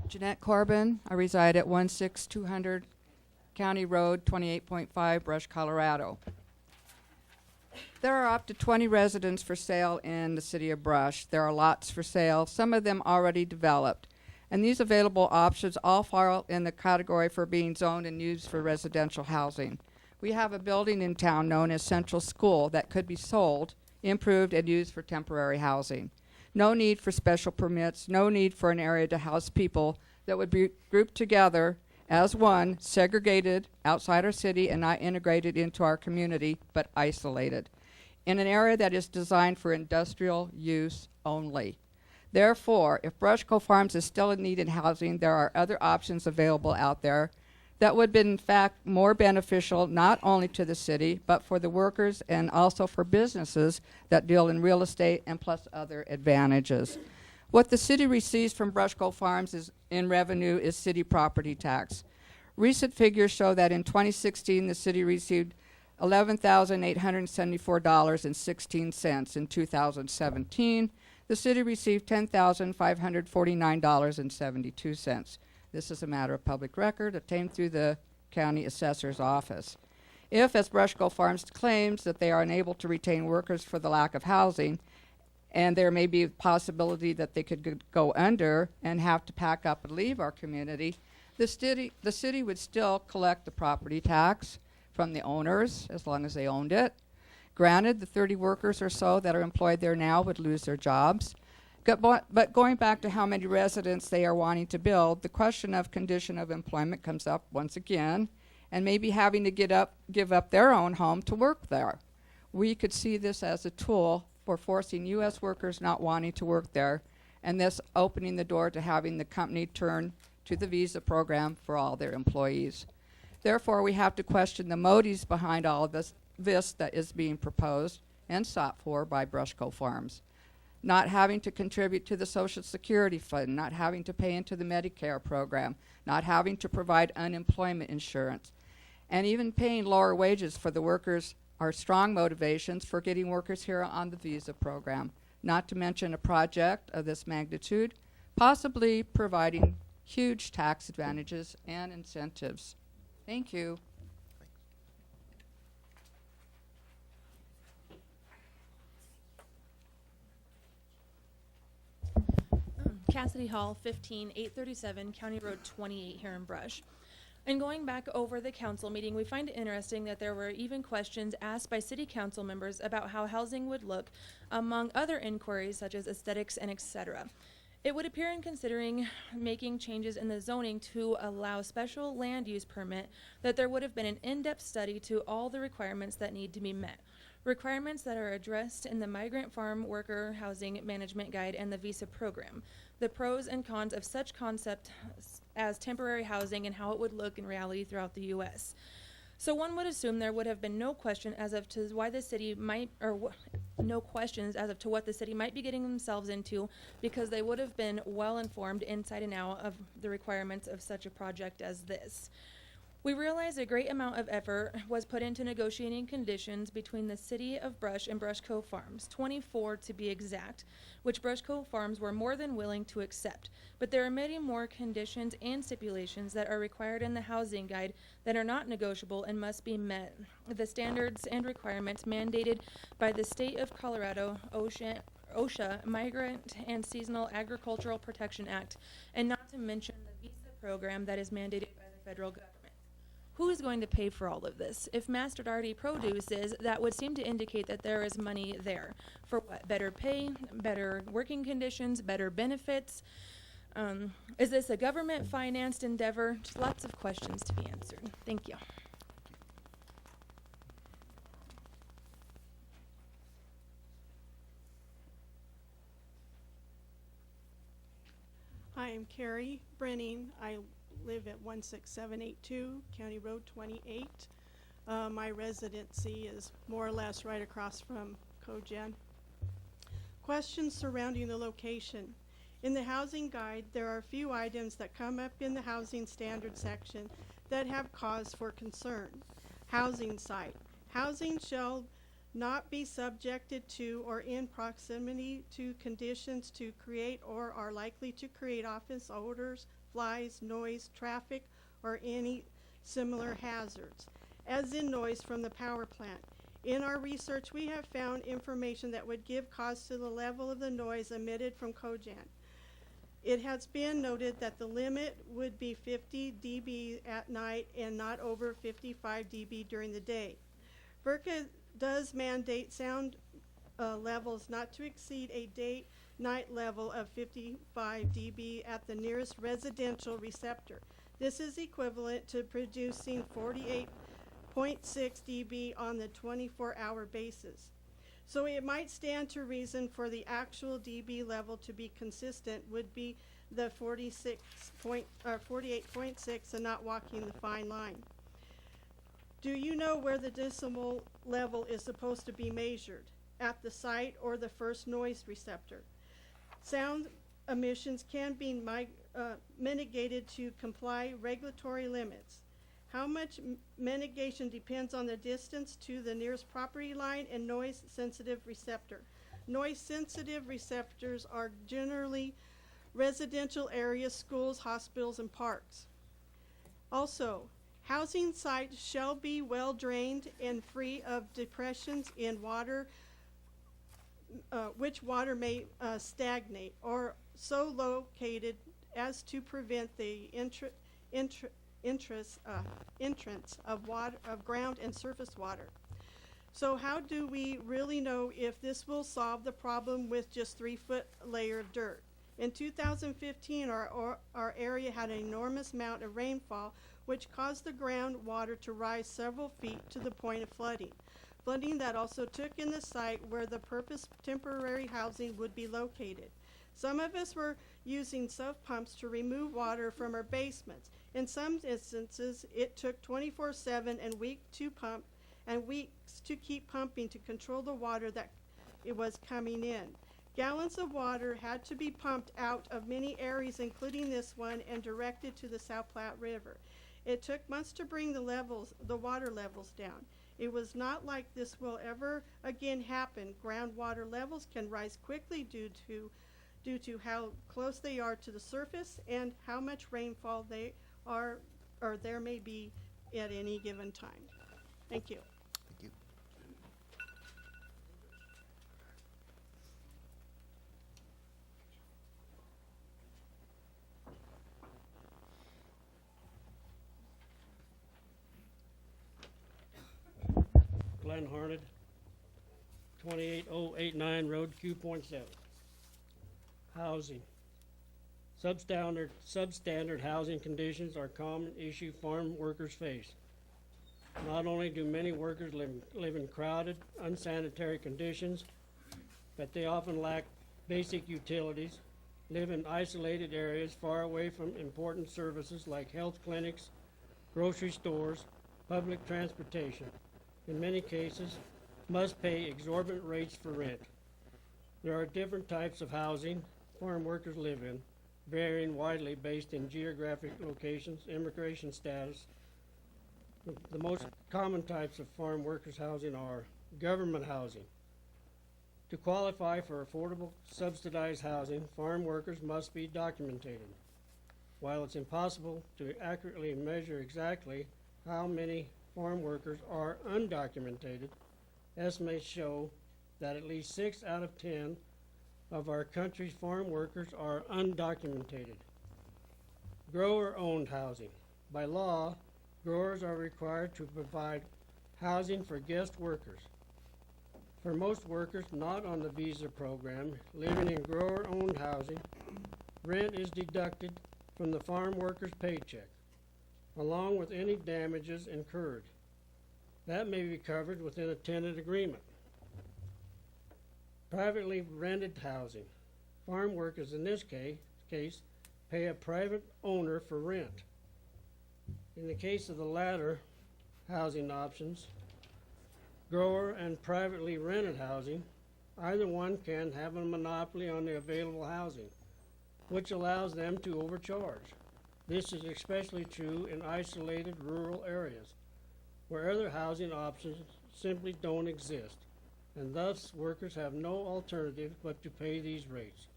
Jeanette Corbin. I reside at 16200 County Road, 28.5, Brush, Colorado. There are up to 20 residents for sale in the city of Brush. There are lots for sale, some of them already developed. And these available options all fall in the category for being zoned and used for residential housing. We have a building in town known as Central School that could be sold, improved, and used for temporary housing. No need for special permits, no need for an area to house people that would be grouped together as one, segregated outside our city and not integrated into our community, but isolated, in an area that is designed for industrial use only. Therefore, if Brushco Farms is still in need in housing, there are other options available out there that would be in fact more beneficial not only to the city, but for the workers and also for businesses that deal in real estate and plus other advantages. What the city receives from Brushco Farms in revenue is city property tax. Recent figures show that in 2016, the city received $11,874.16. In 2017, the city received $10,549.72. This is a matter of public record obtained through the county assessor's office. If, as Brushco Farms claims, that they are unable to retain workers for the lack of housing, and there may be a possibility that they could go under and have to pack up and leave our community, the city would still collect the property tax from the owners as long as they owned it. Granted, the 30 workers or so that are employed there now would lose their jobs. But going back to how many residents they are wanting to build, the question of condition of employment comes up once again, and maybe having to give up their own home to work there. We could see this as a tool for forcing U.S. workers not wanting to work there, and thus opening the door to having the company turn to the visa program for all their employees. Therefore, we have to question the motives behind all of this that is being proposed and sought for by Brushco Farms. Not having to contribute to the Social Security Fund, not having to pay into the Medicare program, not having to provide unemployment insurance, and even paying lower wages for the workers are strong motivations for getting workers here on the visa program, not to mention a project of this magnitude, possibly providing huge tax advantages and incentives. Thank you. Cassidy Hall, 15837 County Road 28 here in Brush. And going back over the council meeting, we find it interesting that there were even questions asked by city council members about how housing would look, among other inquiries such as aesthetics and etc. It would appear in considering making changes in the zoning to allow special land use permit that there would have been an in-depth study to all the requirements that need to be met. Requirements that are addressed in the Migrant Farm Worker Housing Management Guide and the Visa program. The pros and cons of such concept as temporary housing and how it would look in reality throughout the U.S. So one would assume there would have been no question as of to why the city might, or no questions as of to what the city might be getting themselves into, because they would have been well informed inside and out of the requirements of such a project as this. We realize a great amount of effort was put into negotiating conditions between the City of Brush and Brush Cove Farms, 24 to be exact, which Brush Cove Farms were more than willing to accept. But there are many more conditions and stipulations that are required in the housing guide that are not negotiable and must be met. The standards and requirements mandated by the State of Colorado, OSHA, Migrant and Seasonal Agricultural Protection Act, and not to mention the Visa program that is mandated by the federal government. Who is going to pay for all of this? If Masternardi produces, that would seem to indicate that there is money there. For what? Better pay, better working conditions, better benefits? Is this a government-financed endeavor? Just lots of questions to be answered. Thank you. Hi, I'm Carrie Brenning. I live at 16782 County Road 28. My residency is more or less right across from Cogen. Questions surrounding the location. In the housing guide, there are a few items that come up in the housing standard section that have cause for concern. Housing site. Housing shall not be subjected to or in proximity to conditions to create or are likely to create office odors, flies, noise, traffic, or any similar hazards, as in noise from the power plant. In our research, we have found information that would give cause to the level of the noise emitted from Cogen. It has been noted that the limit would be 50 dB at night and not over 55 dB during the day. VRCA does mandate sound levels not to exceed a day-night level of 55 dB at the nearest residential receptor. This is equivalent to producing 48.6 dB on the 24-hour basis. So it might stand to reason for the actual dB level to be consistent would be the 48.6 and not walking the fine line. Do you know where the decibel level is supposed to be measured? At the site or the first noise receptor? Sound emissions can be mitigated to comply regulatory limits. How much mitigation depends on the distance to the nearest property line and noise-sensitive receptor. Noise-sensitive receptors are generally residential areas, schools, hospitals, and parks. Also, housing sites shall be well drained and free of depressions in water, which water may stagnate, or so located as to prevent the entrance of ground and surface water. So how do we really know if this will solve the problem with just 3-foot layer of dirt? In 2015, our area had an enormous amount of rainfall, which caused the groundwater to rise several feet to the point of flooding. Flooding that also took in the site where the purpose temporary housing would be located. Some of us were using self-pumps to remove water from our basements. In some instances, it took 24/7 and weeks to keep pumping to control the water that it was coming in. Gallons of water had to be pumped out of many areas, including this one, and directed to the South Platte River. It took months to bring the water levels down. It was not like this will ever again happen. Groundwater levels can rise quickly due to due to how close they are to the surface and how much rainfall they are or there may be at any given time. Thank you. Thank you. Glenn Harned, 28089 Road Q.7. Housing. Substandard housing conditions are a common issue farm workers face. Not only do many workers live in crowded, unsanitary conditions, but they often lack basic utilities, live in isolated areas far away from important services like health clinics, grocery stores, public transportation. In many cases, must pay exorbitant rates for rent. There are different types of housing farm workers live in, varying widely based in geographic locations, immigration status. The most common types of farm workers housing are government housing. To qualify for affordable subsidized housing, farm workers must be documented. While it's impossible to accurately measure exactly how many farm workers are undocumented, estimates show that at least 6 out of 10 of our country's farm workers are undocumented. Grower-owned housing. By law, growers are required to provide housing for guest workers. For most workers not on the visa program living in grower-owned housing, rent is deducted from the farm worker's paycheck, along with any damages incurred. That may be covered within a tenant agreement. Privately rented housing. Farm workers in this case pay a private owner for rent. In the case of the latter housing options, grower and privately rented housing, either one can have a monopoly on the available housing, which allows them to overcharge. This is especially true in isolated rural areas, where other housing options simply don't exist, and thus workers have no alternative but to pay these rates.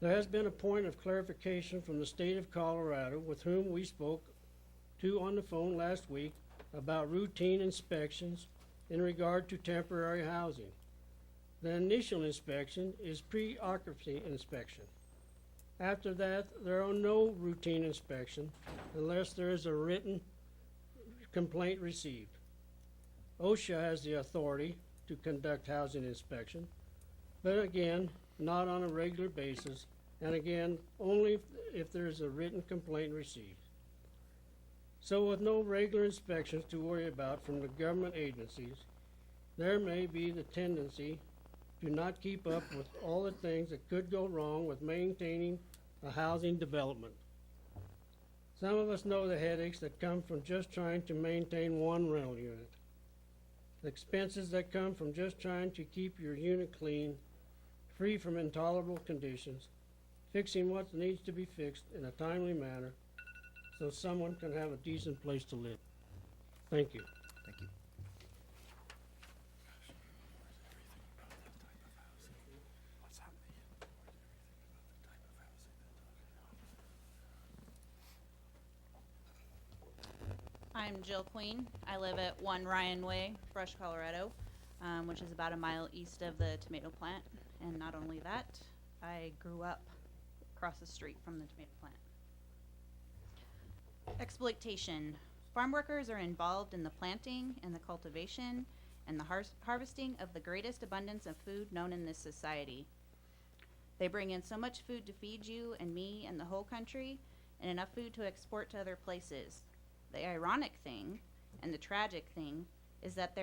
There has been a point of clarification from the state of Colorado, with whom we spoke to on the phone last week, about routine inspections in regard to temporary housing. The initial inspection is pre-occupancy inspection. After that, there are no routine inspections unless there is a written complaint received. OSHA has the authority to conduct housing inspection, but again, not on a regular basis, and again, only if there is a written complaint received. So with no regular inspections to worry about from the government agencies, there may be the tendency to not keep up with all the things that could go wrong with maintaining a housing development. Some of us know the headaches that come from just trying to maintain one rental unit, the expenses that come from just trying to keep your unit clean, free from intolerable conditions, fixing what needs to be fixed in a timely manner so someone can have a decent place to live. Thank you. Thank you. I'm Jill Queen. I live at 1 Ryan Way, Brush, Colorado, which is about a mile east of the tomato plant. And not only that, I grew up across the street from the tomato plant. Exploitation. Farm workers are involved in the planting and the cultivation and the harvesting of the greatest abundance of food known in this society. They bring in so much food to feed you and me and the whole country, and enough food to export to other places. The ironic thing, and the tragic thing, is that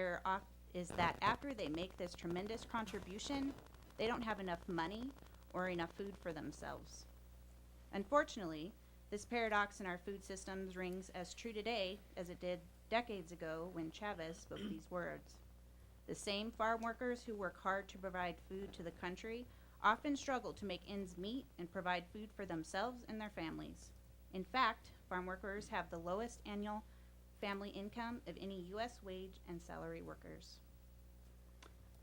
after they make this tremendous contribution, they don't have enough money or enough food for themselves. Unfortunately, this paradox in our food systems rings as true today as it did decades ago when Chavez spoke these words. The same farm workers who work hard to provide food to the country often struggle to make ends meet and provide food for themselves and their families. In fact, farm workers have the lowest annual family income of any U.S. wage and salary workers.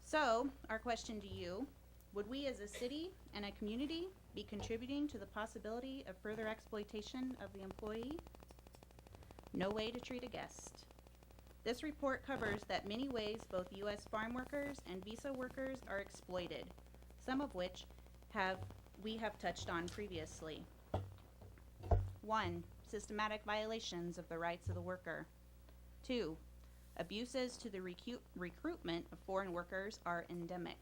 So, our question to you, Would we as a city and a community be contributing to the possibility of further exploitation of the employee? No way to treat a guest. This report covers that many ways both U.S. farm workers and visa workers are exploited, some of which we have touched on previously. 1. Systematic violations of the rights of the worker. 2. Abuses to the recruitment of foreign workers are endemic.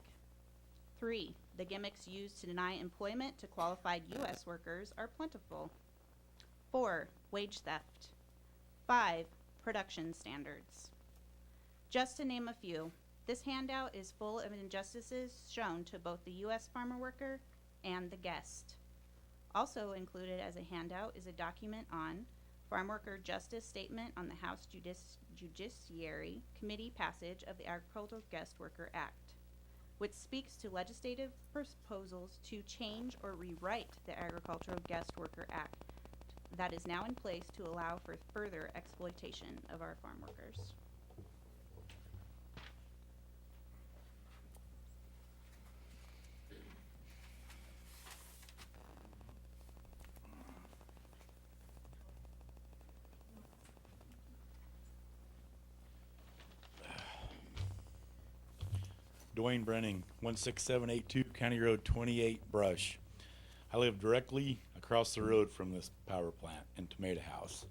3. The gimmicks used to deny employment to qualified U.S. workers are plentiful. 4. Wage theft. 5. Production standards. Just to name a few, this handout is full of injustices shown to both the U.S. farmer worker and the guest. Also included as a handout is a document on Farm Worker Justice Statement on the House Judiciary Committee passage of the Agricultural Guest Worker Act, which speaks to legislative proposals to change or rewrite the Agricultural Guest Worker Act that is now in place to allow for further exploitation of our farm workers. Dwayne Brenning, 16782 County Road 28, Brush. I live directly across the road from this power plant in Tomato House.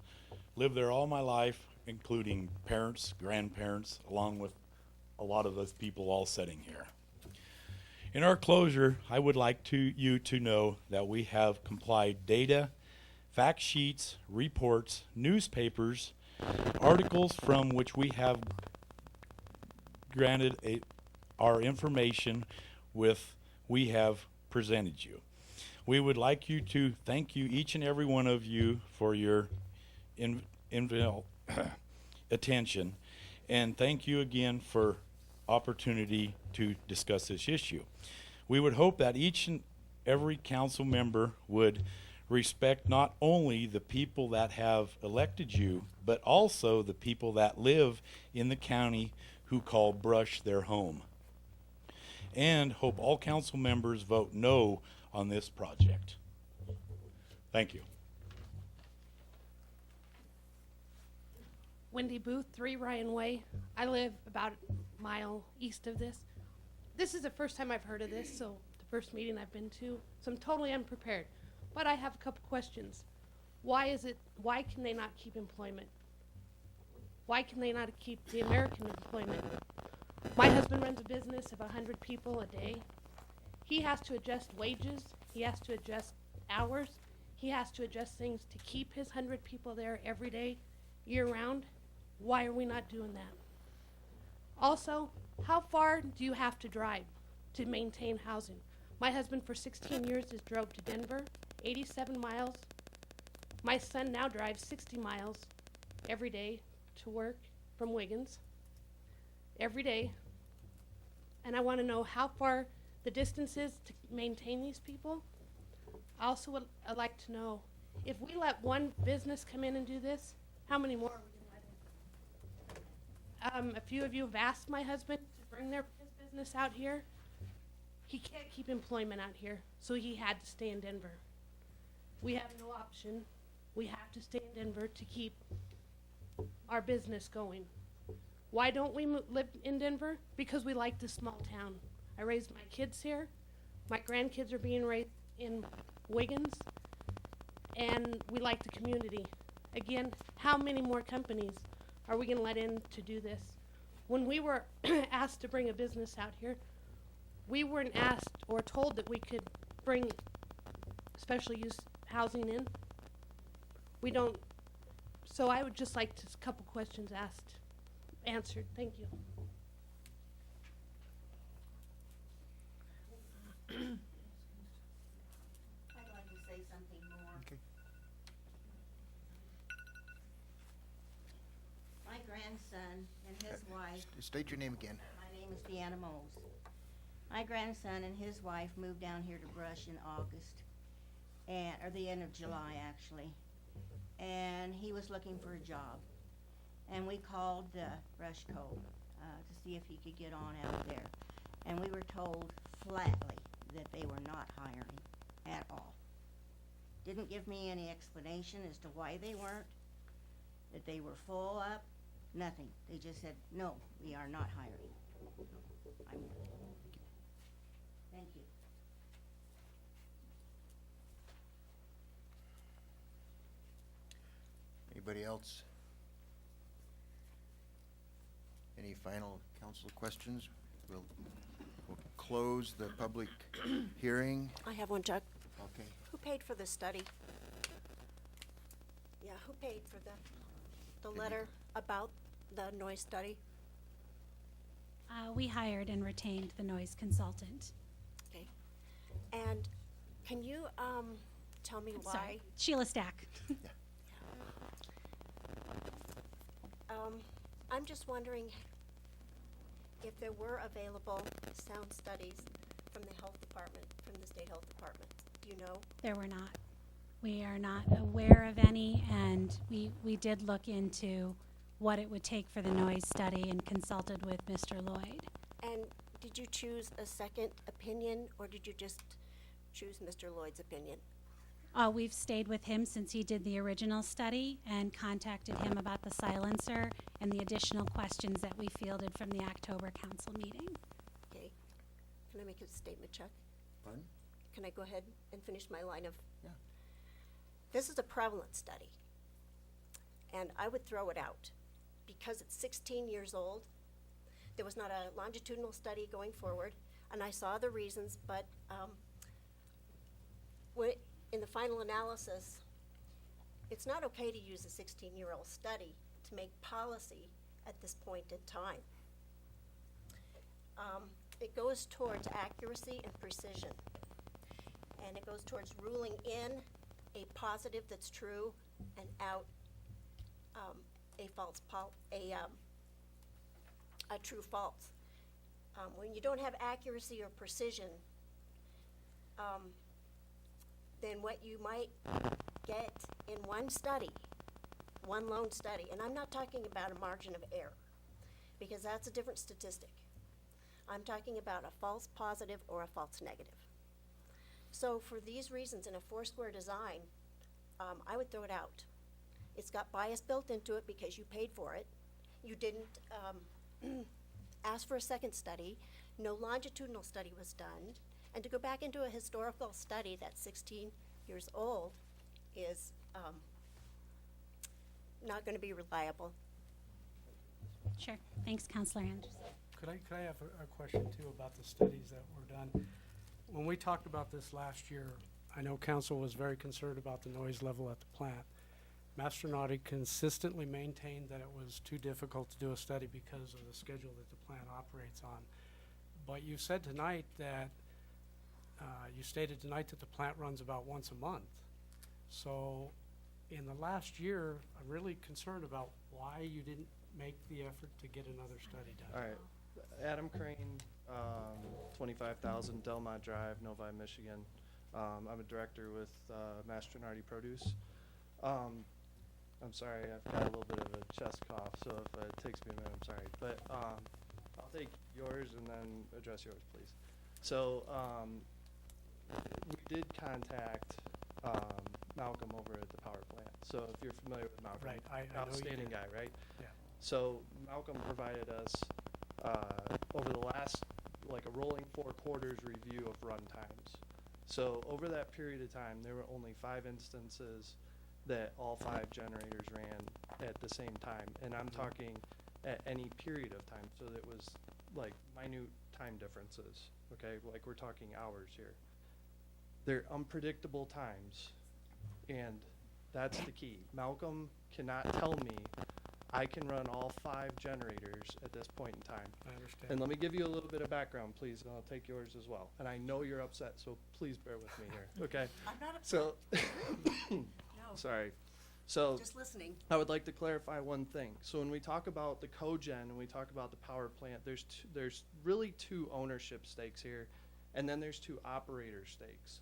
Lived there all my life, including parents, grandparents, along with a lot of those people all sitting here. In our closure, I would like you to know that we have complied data, fact sheets, reports, newspapers, articles from which we have granted our information we have presented you. We would like you to thank you, each and every one of you, for your attention, and thank you again for opportunity to discuss this issue. We would hope that each and every council member would respect not only the people that have elected you, but also the people that live in the county who call Brush their home. And hope all council members vote no on this project. Thank you. Wendy Booth, 3 Ryan Way. I live about a mile east of this. This is the first time I've heard of this, so the first meeting I've been to, so I'm totally unprepared. But I have a couple questions. Why can they not keep employment? Why can they not keep the American employment? My husband runs a business of 100 people a day. He has to adjust wages, he has to adjust hours, he has to adjust things to keep his 100 people there every day, year round. Why are we not doing that? Also, how far do you have to drive to maintain housing? My husband for 16 years has drove to Denver, 87 miles. My son now drives 60 miles every day to work from Wiggins. Every day. And I want to know how far the distance is to maintain these people. I also would like to know, if we let one business come in and do this, how many more are we going to let in? A few of you have asked my husband to bring his business out here. He can't keep employment out here, so he had to stay in Denver. We have no option. We have to stay in Denver to keep our business going. Why don't we live in Denver? Because we like this small town. I raised my kids here. My grandkids are being raised in Wiggins. And we like the community. Again, how many more companies are we going to let in to do this? When we were asked to bring a business out here, we weren't asked or told that we could bring special use housing in. We don't. So I would just like a couple questions answered. Thank you. I'd like to say something more. Okay. My grandson and his wife. State your name again. My name is Deanna Moles. My grandson and his wife moved down here to Brush in August, or the end of July actually, and he was looking for a job. And we called the Brush Co. To see if he could get on out there. And we were told flatly that they were not hiring at all. Didn't give me any explanation as to why they weren't, that they were full up, nothing. They just said, no, we are not hiring. Thank you. Anybody else? Any final council questions? We'll close the public hearing. I have one, Chuck. Okay. Who paid for the study? Yeah, who paid for the letter about the noise study? We hired and retained the noise consultant. Okay. And can you, tell me why? Sorry, Sheila Stack. I'm just wondering if there were available sound studies from the health department, from the state health department. Do you know? There were not. We are not aware of any, and we did look into what it would take for the noise study and consulted with Mr. Lloyd. And did you choose a second opinion, or did you just choose Mr. Lloyd's opinion? We've stayed with him since he did the original study and contacted him about the silencer and the additional questions that we fielded from the October council meeting. Okay. Can I make a statement, Chuck? Pardon? Can I go ahead and finish my line of? Yeah. This is a prevalent study, and I would throw it out because it's 16 years old. There was not a longitudinal study going forward, and I saw the reasons, but in the final analysis, it's not okay to use a 16-year-old study to make policy at this point in time. It goes towards accuracy and precision, and it goes towards ruling in a positive that's true and out a true false. When you don't have accuracy or precision, then what you might get in one study, one lone study, and I'm not talking about a margin of error, because that's a different statistic. I'm talking about a false positive or a false negative. So for these reasons, in a four-square design, I would throw it out. It's got bias built into it because you paid for it. You didn't ask for a second study. No longitudinal study was done. And to go back into a historical study that's 16 years old is not going to be reliable. Sure. Thanks, Councilor Anderson. Could I have a question too about the studies that were done? When we talked about this last year, I know council was very concerned about the noise level at the plant. Mastronardi consistently maintained that it was too difficult to do a study because of the schedule that the plant operates on. But you said tonight that, you stated tonight that the plant runs about once a month. So in the last year, I'm really concerned about why you didn't make the effort to get another study done. All right. Adam Crane, 25,000 Delmont Drive, Novi, Michigan. I'm a director with Mastronardi Produce. I'm sorry, I've got a little bit of a chest cough, so if it takes me a minute, I'm sorry. But I'll take yours and then address yours, please. So we did contact Malcolm over at the power plant. So if you're familiar with Malcolm, Right, I know you outstanding did. guy, right? Yeah. So Malcolm provided us over the last, like, a rolling 4 quarters review of run times. So over that period of time, there were only 5 instances that all 5 generators ran at the same time. And I'm talking at any period of time. So it was like minute time differences, okay? Like we're talking hours here. They're unpredictable times, and that's the key. Malcolm cannot tell me I can run all 5 generators at this point in time. I understand. And let me give you a little bit of background, please, and I'll take yours as well. And I know you're upset, so please bear with me here, okay? I'm not upset. So, No. sorry. So, Just listening. I would like to clarify one thing. So when we talk about the cogen and we talk about the power plant, there's really 2 ownership stakes here, and then there's 2 operator stakes.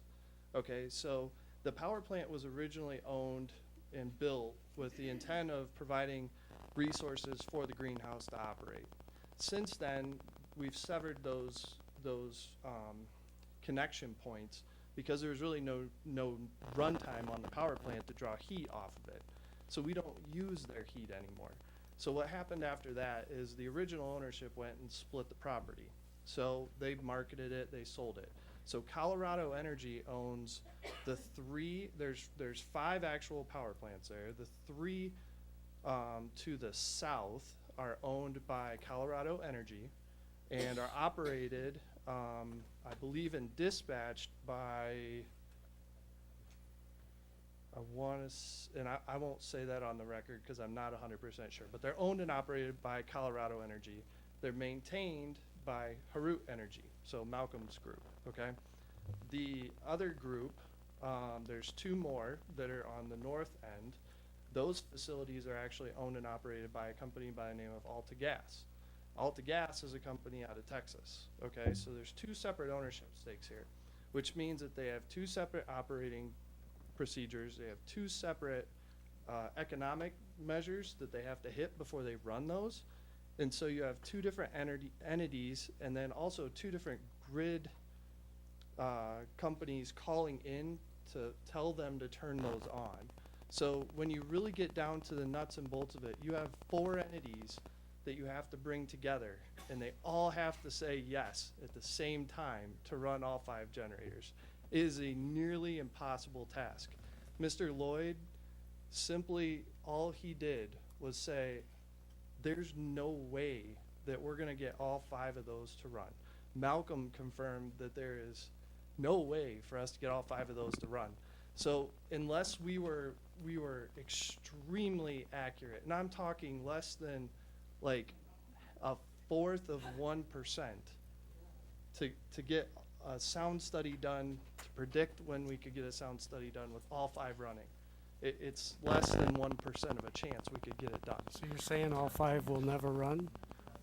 Okay, so the power plant was originally owned and built with the intent of providing resources for the greenhouse to operate. Since then, we've severed those connection points because there was really no runtime on the power plant to draw heat off of it. So we don't use their heat anymore. So what happened after that is the original ownership went and split the property. So they marketed it, they sold it. So Colorado Energy owns the there's 5 actual power plants there. The 3 to the south are owned by Colorado Energy and are operated, I believe, and dispatched by, I won't say that on the record because I'm not 100% sure, but they're owned and operated by Colorado Energy. They're maintained by Harut Energy, so Malcolm's group, okay? The other group, there's 2 more that are on the north end. Those facilities are actually owned and operated by a company by the name of Alta Gas. Alta Gas is a company out of Texas, okay? So there's 2 separate ownership stakes here, which means that they have 2 separate operating procedures. They have 2 separate economic measures that they have to hit before they run those. And so you have 2 different entities and then also 2 different grid companies calling in to tell them to turn those on. So when you really get down to the nuts and bolts of it, you have 4 entities that you have to bring together, and they all have to say yes at the same time to run all 5 generators. It is a nearly impossible task. Mr. Lloyd, simply all he did was say, there's no way that we're gonna get all 5 of those to run. Malcolm confirmed that there is no way for us to get all 5 of those to run. So unless we were extremely accurate, and I'm talking less than like 1/4 of 1% to get a sound study done, to predict when we could get a sound study done with all 5 running. It's less than 1% of a chance we could get it done. So you're saying all 5 will never run?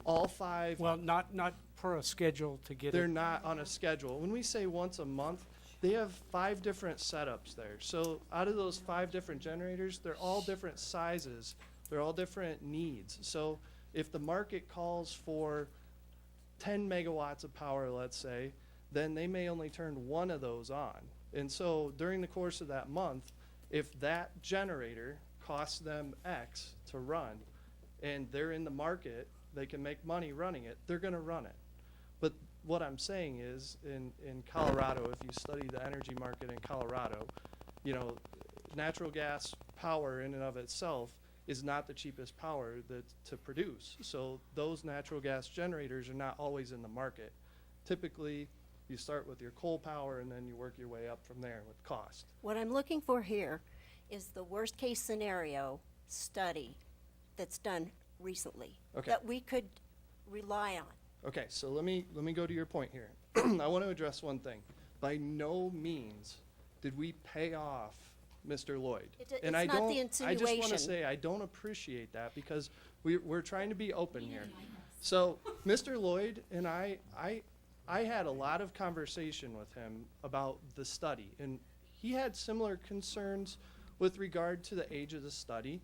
All 5. Well, not per a schedule to get it. They're not on a schedule. When we say once a month, they have 5 different setups there. So out of those 5 different generators, they're all different sizes. They're all different needs. So if the market calls for 10 megawatts of power, let's say, then they may only turn 1 of those on. And so during the course of that month, if that generator costs them X to run and they're in the market, they can make money running it, they're going to run it. But what I'm saying is in Colorado, if you study the energy market in Colorado, you know, natural gas power in and of itself is not the cheapest power to produce. So those natural gas generators are not always in the market. Typically, you start with your coal power and then you work your way up from there with cost. What I'm looking for here is the worst case scenario study that's done recently. Okay. That we could rely on. Okay, so let me go to your point here. I want to address one thing. By no means did we pay off Mr. Lloyd. It's not the I just want insinuation. to say I don't appreciate that because we're trying to be open here. So Mr. Lloyd and I had a lot of conversation with him about the study, and he had similar concerns with regard to the age of the study.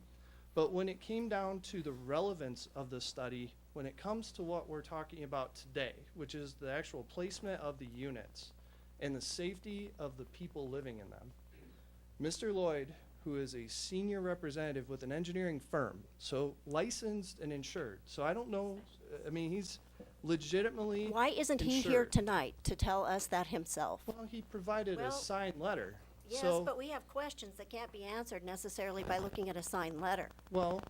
But when it came down to the relevance of the study, when it comes to what we're talking about today, which is the actual placement of the units and the safety of the people living in them, Mr. Lloyd, who is a senior representative with an engineering firm, so licensed and insured. So I don't know, I mean, he's legitimately Why isn't he here insured. tonight to tell us that himself? Well, he provided Well, a signed letter. Yes, So, but we have questions that can't be answered necessarily by looking at a signed letter. well,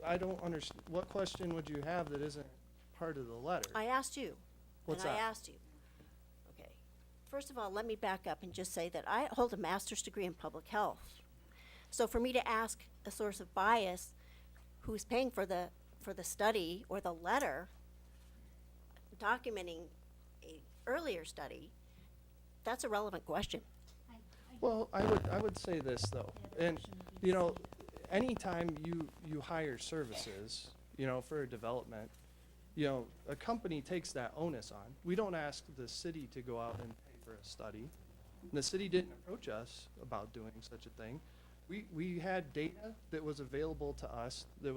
I don't understand, what question would you have that isn't part of the letter? I asked you. What's and I that? asked you. Okay. First of all, let me back up and just say that I hold a master's degree in public health. So for me to ask a source of bias who's paying for the study or the letter documenting a earlier study, that's a relevant question. Well, I would say this though, and you know, anytime you hire services, you know, for a development, you know, a company takes that onus on. We don't ask the city to go out and pay for a study. The city didn't approach us about doing such a thing. We had data that was available to us that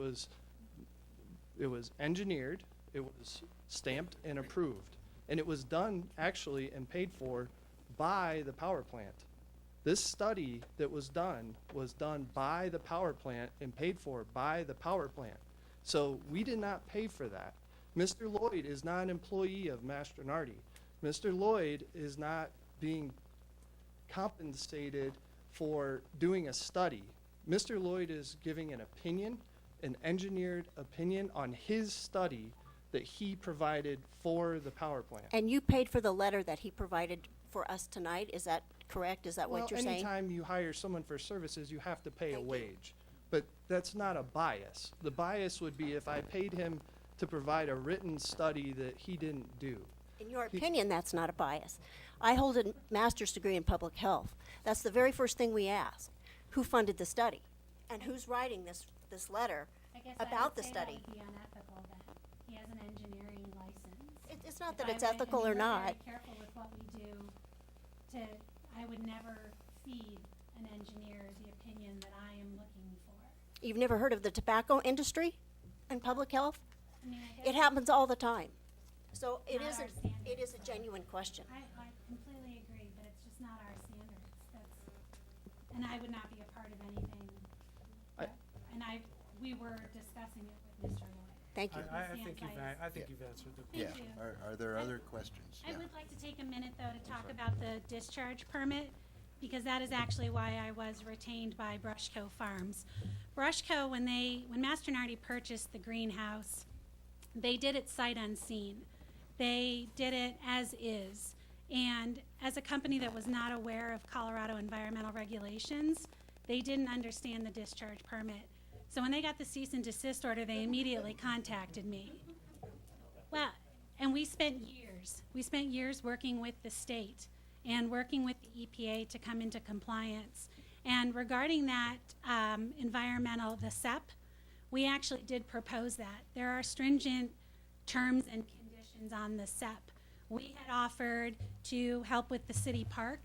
it was engineered, it was stamped and approved. And it was done actually and paid for by the power plant. This study that was done by the power plant and paid for by the power plant. So we did not pay for that. Mr. Lloyd is not an employee of Mastronardi. Mr. Lloyd is not being compensated for doing a study. Mr. Lloyd is giving an opinion, an engineered opinion on his study that he provided for the power plant. And you paid for the letter that he provided for us tonight, is that correct? Is that what you're Well, saying? anytime you hire someone for services, you have to pay a wage. But that's not a bias. The bias would be if I paid him to provide a written study that he didn't do. In your opinion, that's not a bias. I hold a master's degree in public health. That's the very first thing we ask. Who funded the study? And who's writing this letter I guess about I the would say study? that would be unethical that he has an engineering license. It's not If that I it's would- I ethical mean, or we're not. very careful with what we do I would never feed an engineer the opinion that I am looking for. You've never heard of the tobacco industry in public health? I mean, I It guess happens all the time. So it Not is our standard. it is a genuine question. I completely agree, but it's just not our standards. And I would not be a part of anything. We were discussing it with Mr. Lloyd. Thank you. I think you've answered the Yeah. question. Thank you. Are there other questions? I Yeah. would like to take a minute, though, to talk about the discharge permit, because that is actually why I was retained by Brushco Farms. Brushco, when Mastronardi purchased the greenhouse, they did it sight unseen. They did it as is. And as a company that was not aware of Colorado environmental regulations, they didn't understand the discharge permit. So when they got the cease and desist order, they immediately contacted me. Well, and we spent years working with the state and working with the EPA to come into compliance. And regarding that the SEP, we actually did propose that. There are stringent terms and conditions on the SEP. We had offered to help with the city park.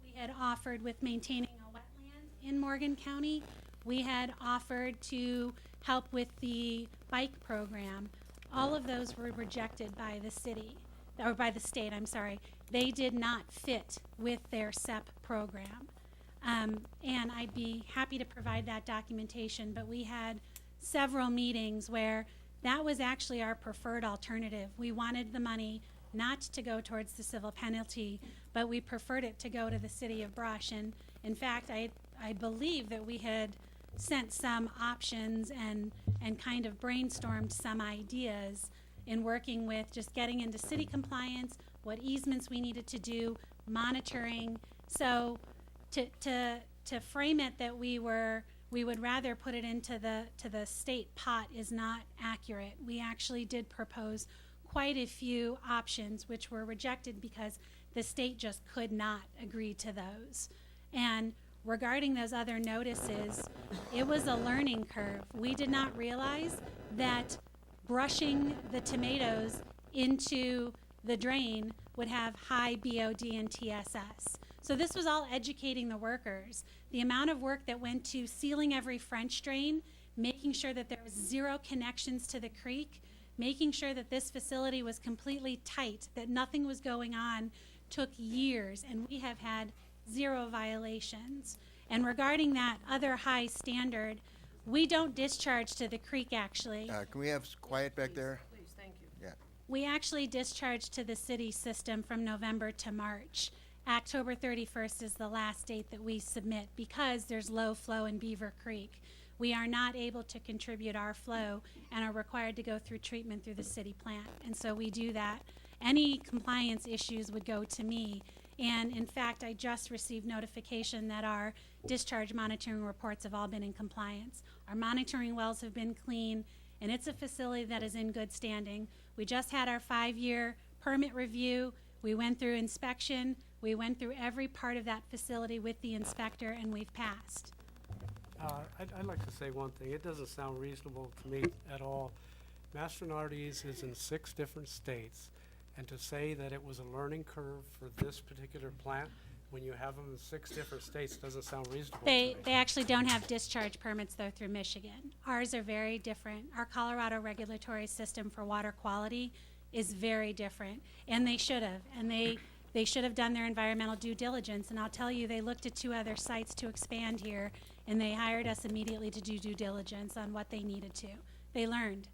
We had offered with maintaining a wetland in Morgan County. We had offered to help with the bike program. All of those were rejected by the city, or by the state, I'm sorry. They did not fit with their SEP program. And I'd be happy to provide that documentation, but we had several meetings where that was actually our preferred alternative. We wanted the money not to go towards the civil penalty, but we preferred it to go to the city of Brush. And in fact, I believe that we had sent some options and kind of brainstormed some ideas in working with just getting into city compliance, what easements we needed to do, monitoring. So to frame it that we would rather put it into the state pot is not accurate. We actually did propose quite a few options which were rejected because the state just could not agree to those. And regarding those other notices, it was a learning curve. We did not realize that brushing the tomatoes into the drain would have high BOD and TSS. So this was all educating the workers. The amount of work that went to sealing every French drain, making sure that there was zero connections to the creek, making sure that this facility was completely tight, that nothing was going on, took years, and we have had 0 violations. And regarding that other high standard, we don't discharge to the creek, actually. Can we have quiet back there? Please, thank you. Yeah. We actually discharge to the city system from November to March. October 31st is the last date that we submit because there's low flow in Beaver Creek. We are not able to contribute our flow and are required to go through treatment through the city plant. And so we do that. Any compliance issues would go to me. And in fact, I just received notification that our discharge monitoring reports have all been in compliance. Our monitoring wells have been clean, and it's a facility that is in good standing. We just had our 5-year permit review. We went through inspection. We went through every part of that facility with the inspector, and we've passed. I'd like to say one thing. It doesn't sound reasonable to me at all. Mastronardi's is in 6 different states, and to say that it was a learning curve for this particular plant when you have them in 6 different states doesn't sound reasonable to me. They actually don't have discharge permits, though, through Michigan. Ours are very different. Our Colorado regulatory system for water quality is very different, and they should have, and they should have done their environmental due diligence. And I'll tell you, they looked at 2 other sites to expand here, and they hired us immediately to do due diligence on what they needed to. They learned.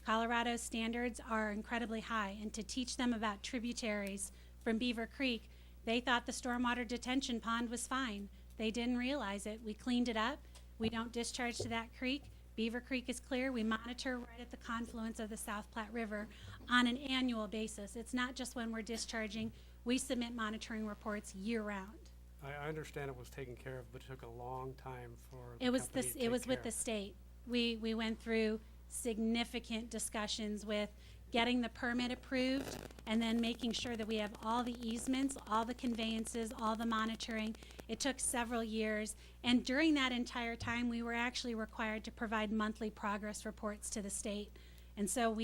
Colorado's standards are incredibly high, and to teach them about tributaries from Beaver Creek, they thought the stormwater detention pond was fine. They didn't realize it. We cleaned it up. We don't discharge to that creek. Beaver Creek is clear. We monitor right at the confluence of the South Platte River on an annual basis. It's not just when we're discharging. We submit monitoring reports year-round. I understand it was taken care of, but it took a long time for the It was company this. to It take was with care the of. state. We went through significant discussions with getting the permit approved and then making sure that we have all the easements, all the conveyances, all the monitoring. It took several years, and during that entire time, we were actually required to provide monthly progress reports to the state. And so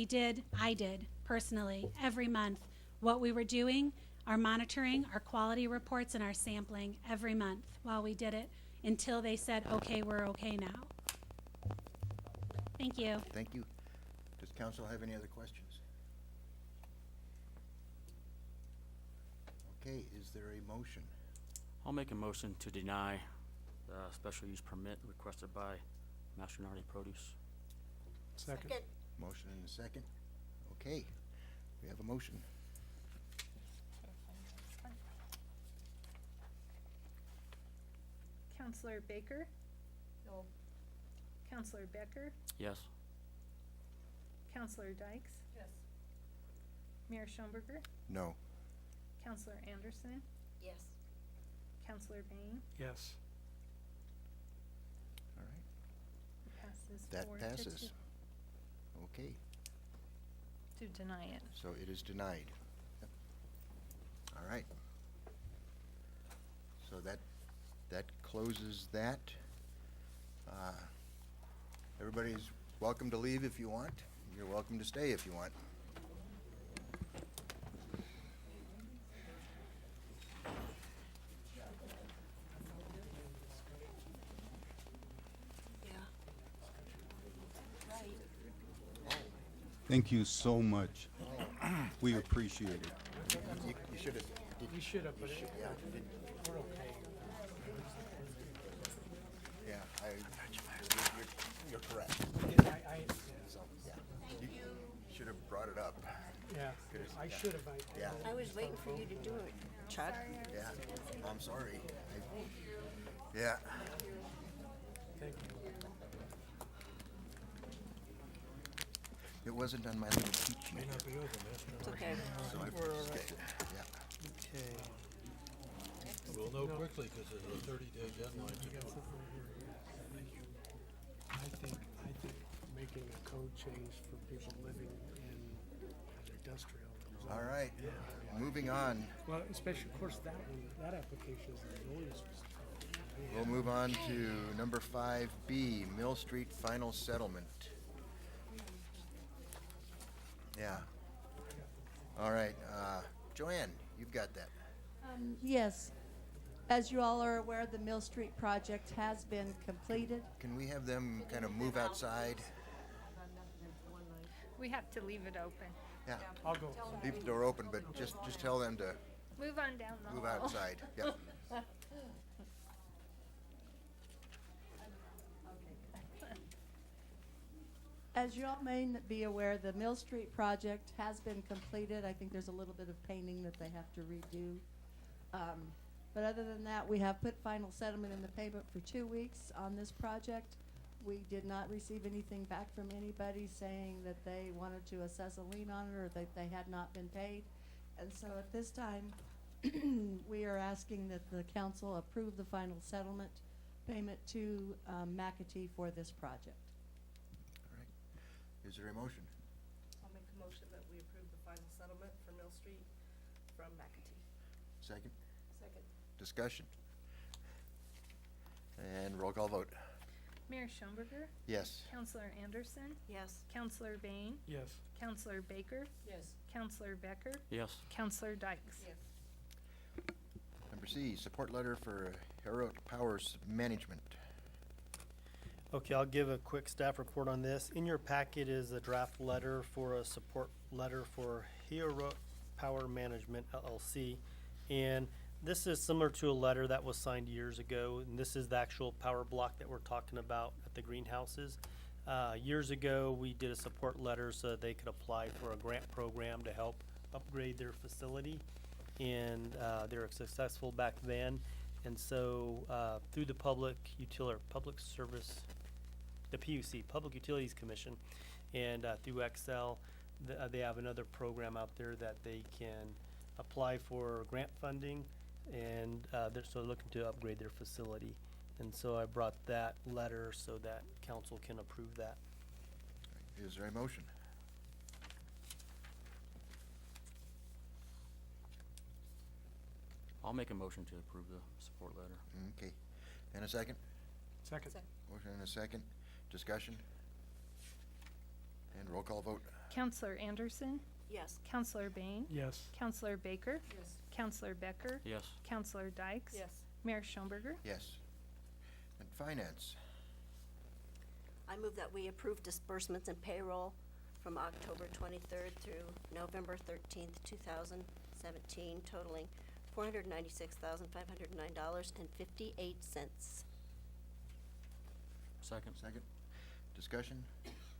I did personally, every month, what we were doing, our monitoring, our quality reports, and our sampling every month while we did it until they said, okay, we're okay now. Thank you. Thank you. Does council have any other questions? Okay, is there a motion? I'll make a motion to deny the special use permit requested by Mastronardi Produce. Second. Motion and a second. Okay, we have a motion. Counselor Baker? No. Counselor Becker? Yes. Counselor Dykes? Yes. Mayor Schomburger? No. Counselor Anderson? Yes. Counselor Bain? Yes. All right, Passes that 4 to passes. 2 Okay, to deny it. so it is denied. Yep. All right. So that closes that. Everybody's welcome to leave if you want. You're welcome to stay if you want. Thank you so much. We appreciate it. You should have. You should have, but Yeah, we're okay. yeah, you're correct. So, yeah, you should have brought it up. Yeah, Could've- I yeah. should have. Yeah. I was waiting for you to do it, Chuck. Yeah, I'm sorry. Yeah. Thank you. It wasn't on my little cheat sheet. It's okay. So I We're all skipped it. Yeah. Okay. We'll know quickly because there's a 30-day deadline to got vote. something here. I think making a code change for people living in an industrial zone. All right, moving on. Well, especially, of course, that one, that application is the zoning specific. We'll move on to number 5B, Mill Street Final Settlement. Yeah. All right, Joanne, you've got that. Yes. As you all are aware, the Mill Street project has been completed. Can we have them kind of move outside? We have to leave it open. Yeah. I'll go. Leave the door open, but just tell them to Move on down the move hall. outside. Yep. As you all may be aware, the Mill Street project has been completed. I think there's a little bit of painting that they have to redo. But other than that, we have put final settlement in the payment for 2 weeks on this project. We did not receive anything back from anybody saying that they wanted to assess a lien on it or that they had not been paid. And so at this time, we are asking that the council approve the final settlement payment to McAtee for this project. All right. Is there a motion? I'll make a motion that we approve the final settlement for Mill Street from McAtee. Second? Second. Discussion? And roll call vote. Mayor Schomburger? Yes. Counselor Anderson? Yes. Counselor Bain? Yes. Counselor Baker? Yes. Counselor Becker? Yes. Counselor Dykes? Yes. Number C, support letter for Harrod Powers Management. Okay, I'll give a quick staff report on this. In your packet is a draft letter for a support letter for Hero Power Management LLC. And this is similar to a letter that was signed years ago, and this is the actual power block that we're talking about at the greenhouses. Years ago, we did a support letter so that they could apply for a grant program to help upgrade their facility. And they were successful back then. And so through the Public Service, the PUC, Public Utilities Commission, and through Excel, they have another program out there that they can apply for grant funding, and they're looking to upgrade their facility. And so I brought that letter so that council can approve that. Is there a motion? I'll make a motion to approve the support letter. Okay. And a second? Second. Motion and a second. Discussion? And roll call vote. Counselor Anderson, Yes. Counselor Bain, Yes. Counselor Baker, Yes. Counselor Becker, Yes. Counselor Dykes, Yes. Mayor Schomburger. Yes. And finance? I move that we approve disbursements and payroll from October 23rd through November 13th, 2017, totaling $496,509.58. Second. Second. Discussion?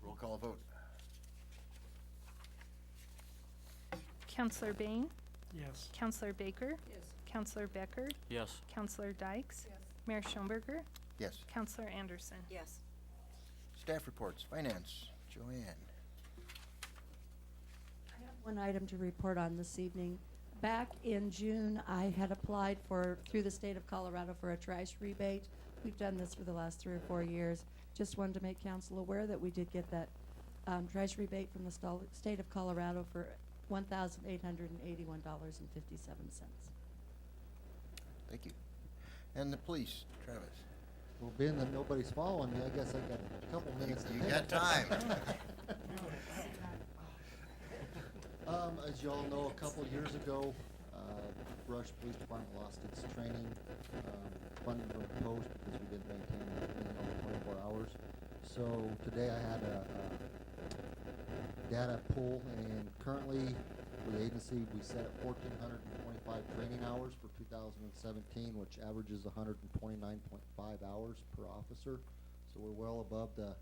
Roll call vote. Counselor Bain, Yes. Counselor Baker, Yes. Counselor Becker, Yes. Counselor Dykes, Yes. Mayor Schomburger, Yes. Counselor Anderson. Yes. Staff reports. Finance. Joanne. I have one item to report on this evening. Back in June, I had applied through the state of Colorado for a trash rebate. We've done this for the last 3 or 4 years. Just wanted to make council aware that we did get that trash rebate from the state of Colorado for $1,881.57. Thank you. And the police. Travis. Well, being that nobody's following me, I guess I got a couple minutes to You take. got time. As you all know, a couple years ago, Brush Police Department lost its training funding from the post because we didn't maintain it over 24 hours. So today I had a data pull, and currently with the agency we set at 1,425 training hours for 2017, which averages 129.5 hours per officer. So we're well above the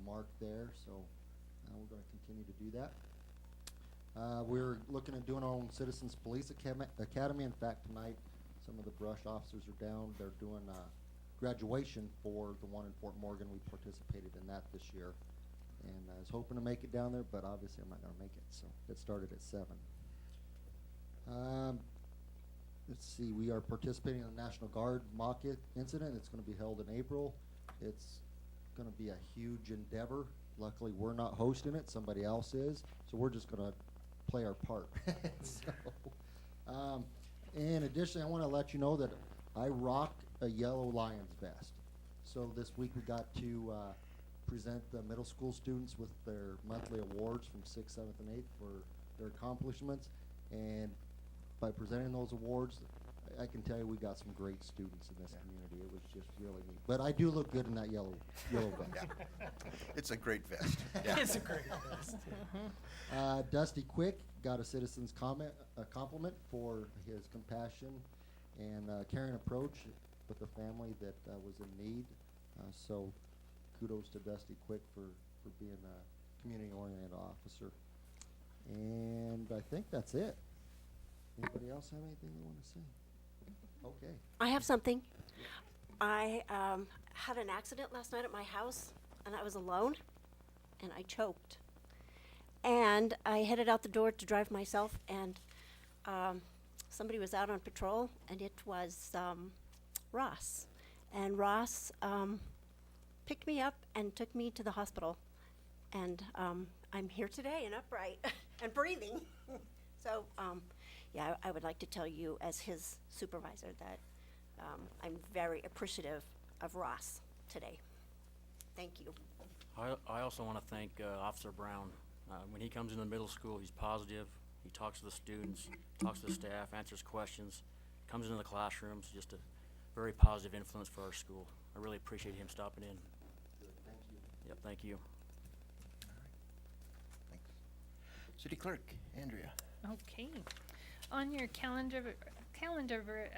mark there. So we're going to continue to do that. We're looking at doing our own Citizens Police Academy. In fact, tonight some of the brush officers are down. They're doing graduation for the one in Fort Morgan. We participated in that this year. And I was hoping to make it down there, but obviously I'm not going to make it. So it started at 7. Let's see, we are participating in the National Guard mock incident. It's going to be held in April. It's going to be a huge endeavor. Luckily, we're not hosting it. Somebody else is. So we're just going to play our part. And additionally, I want to let you know that I rock a yellow Lions vest. So this week we got to present the middle school students with their monthly awards from 6th, 7th, and 8th for their accomplishments. And by presenting those awards, I can tell you we got some great students in this community. It was just really neat. But I do look good in that yellow vest. It's a great vest. Yeah. It's a great vest. Dusty Quick got a citizen's compliment for his compassion and caring approach with a family that was in need. So kudos to Dusty Quick for being a community-oriented officer. And I think that's it. Anybody else have anything they want to say? Okay. I have something. I had an accident last night at my house, and I was alone, and I choked. And I headed out the door to drive myself, and somebody was out on patrol, and it was Ross. And Ross picked me up and took me to the hospital. And I'm here today and upright and breathing. So, yeah, I would like to tell you as his supervisor that I'm very appreciative of Ross today. Thank you. I also want to thank Officer Brown. When he comes into the middle school, he's positive. He talks to the students, talks to the staff, answers questions, comes into the classrooms, just a very positive influence for our school. I really appreciate him stopping in. Yep, thank you. Thanks. City Clerk, Andrea. Okay. On your calendar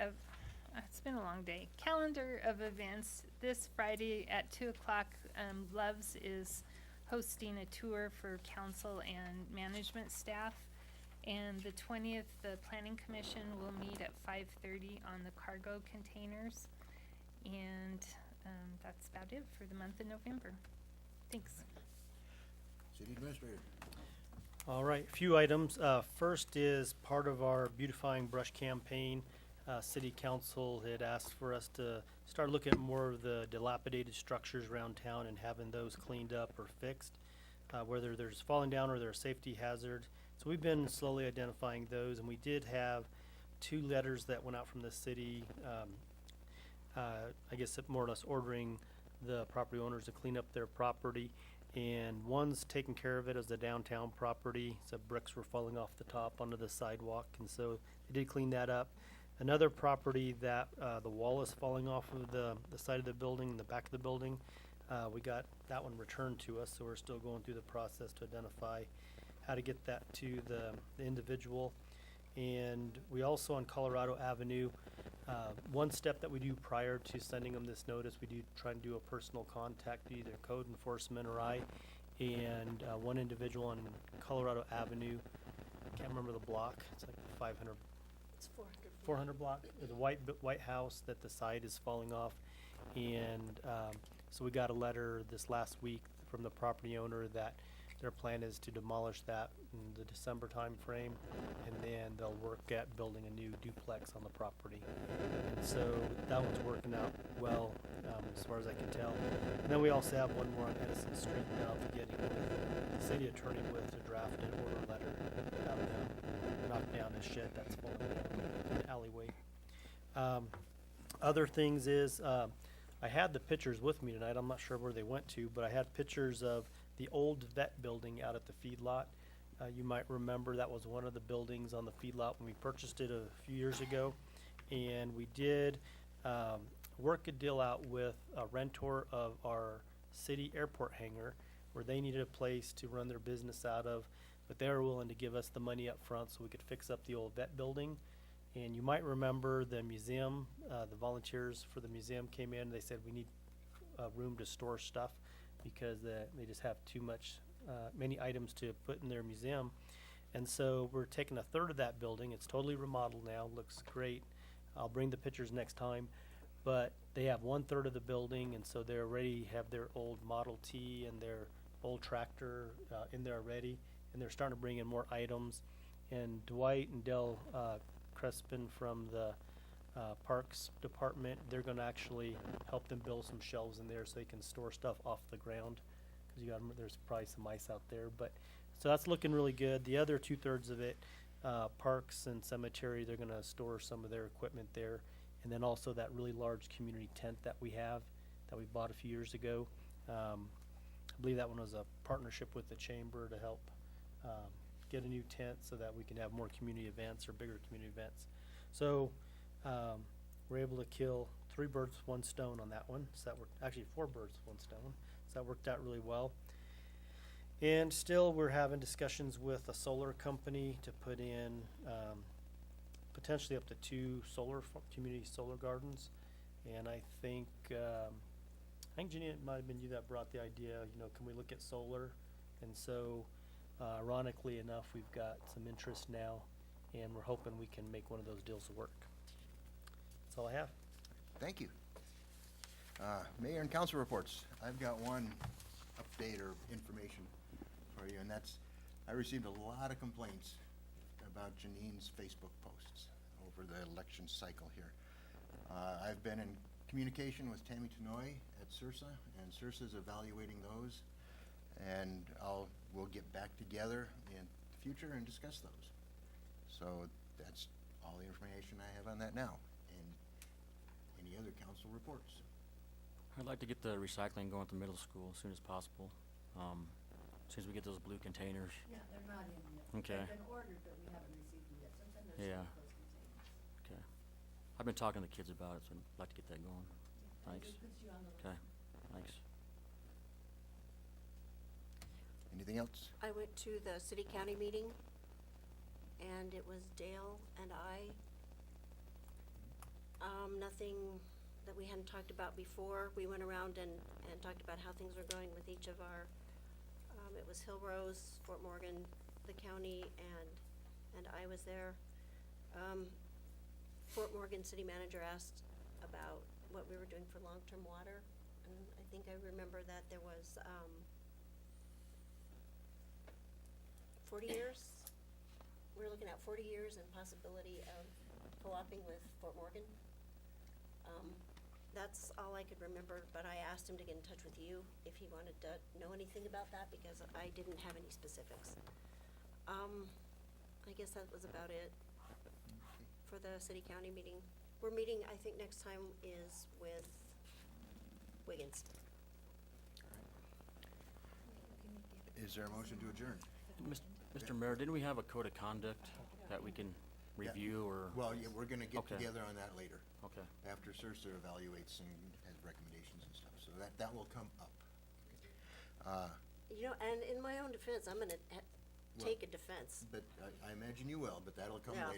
of, it's been a long day. Calendar of events, this Friday at 2 o'clock, Loves is hosting a tour for council and management staff. And the 20th, the Planning Commission will meet at 5:30 on the cargo containers. And that's about it for the month of November. Thanks. City Administrator. All right, a few items. First is part of our beautifying brush campaign. City Council had asked for us to start looking at more of the dilapidated structures around town and having those cleaned up or fixed, whether there's falling down or they're a safety hazard. So we've been slowly identifying those, and we did have 2 letters that went out from the city, I guess more or less ordering the property owners to clean up their property. And one's taking care of it as the downtown property, so bricks were falling off the top onto the sidewalk, and so they did clean that up. Another property that the wall is falling off of the side of the building, the back of the building, we got that one returned to us, so we're still going through the process to identify how to get that to the individual. And we also on Colorado Avenue, one step that we do prior to sending them this notice, we do try and do a personal contact, either code enforcement or I. And one individual on Colorado Avenue, I can't remember the block, it's like 500. It's 400 block. There's a white house that the side is falling off. And so we got a letter this last week from the property owner that their plan is to demolish that in the December time frame, and then they'll work at building a new duplex on the property. And so that one's working out well, as far as I can tell. And then we also have one more on Edison Street now, getting with the city attorney to draft an order letter to have them knock down a shed that's falling down in the alleyway. Other things is, I had the pictures with me tonight. I'm not sure where they went to, but I had pictures of the old vet building out at the feedlot. You might remember that was one of the buildings on the feedlot when we purchased it a few years ago. And we did work a deal out with a rentor of our city airport hangar where they needed a place to run their business out of, but they were willing to give us the money up front so we could fix up the old vet building. And you might remember the museum, the volunteers for the museum came in, they said we need room to store stuff because they just have too much, many items to put in their museum. And so we're taking a third of that building. It's totally remodeled now, looks great. I'll bring the pictures next time. But they have 1/3 of the building, and so they already have their old Model T and their old tractor in there already. And they're starting to bring in more items. And Dwight and Del Crespin from the Parks Department, they're going to actually help them build some shelves in there so they can store stuff off the ground. Because there's probably some ice out there. But so that's looking really good. The other 2/3 of it, parks and cemetery, they're going to store some of their equipment there. And then also that really large community tent that we have, that we bought a few years ago. I believe that one was a partnership with the chamber to help get a new tent so that we can have more community events or bigger community events. So we're able to kill 3 birds with 1 stone on that one. So that worked, actually 4 birds with 1 stone. So that worked out really well. And still we're having discussions with a solar company to put in potentially up to 2 community solar gardens. And I think Jenny, it might have been you that brought the idea, can we look at solar? And so ironically enough, we've got some interest now, and we're hoping we can make one of those deals work. That's all I have. Thank you. Mayor and council reports. I've got one update or information for you, and that's, I received a lot of complaints about Janine's Facebook posts over the election cycle here. I've been in communication with Tammy Tenoy at CIRSA, and CIRSA's evaluating those, and we'll get back together in the future and discuss those. So that's all the information I have on that now. And any other council reports? I'd like to get the recycling going at the middle school as soon as possible. As soon as we get those blue containers. Yeah, they're not in yet. Okay. They've been ordered, but we haven't received them yet. Sometimes they're Yeah. still those containers. Okay. I've been talking to the kids about it, so I'd like to get that going. Yeah, Thanks. it puts you on the list. Okay, thanks. Anything else? I went to the city-county meeting, and it was Dale and I. Nothing that we hadn't talked about before. We went around and talked about how things were going with each of our, it was Hill Rose, Fort Morgan, the county, and I was there. Fort Morgan city manager asked about what we were doing for long-term water, and I think I remember that there was, 40 years. We're looking at 40 years and possibility of co-oping with Fort Morgan. That's all I could remember, but I asked him to get in touch with you if he wanted to know anything about that, because I didn't have any specifics. I guess that was about it for the city-county meeting. We're meeting, I think next time is with Wiggins. Is there a motion to adjourn? Mr. Mayor, didn't we have a code of conduct that we can Yeah. review, or? Well, yeah, we're gonna get Okay. together on that later. Okay. After Sursa evaluates and has recommendations and stuff, so that will come up. You know, and in my own defense, I'm gonna Well, take a defense. But I imagine you will, but that'll come Yeah. later.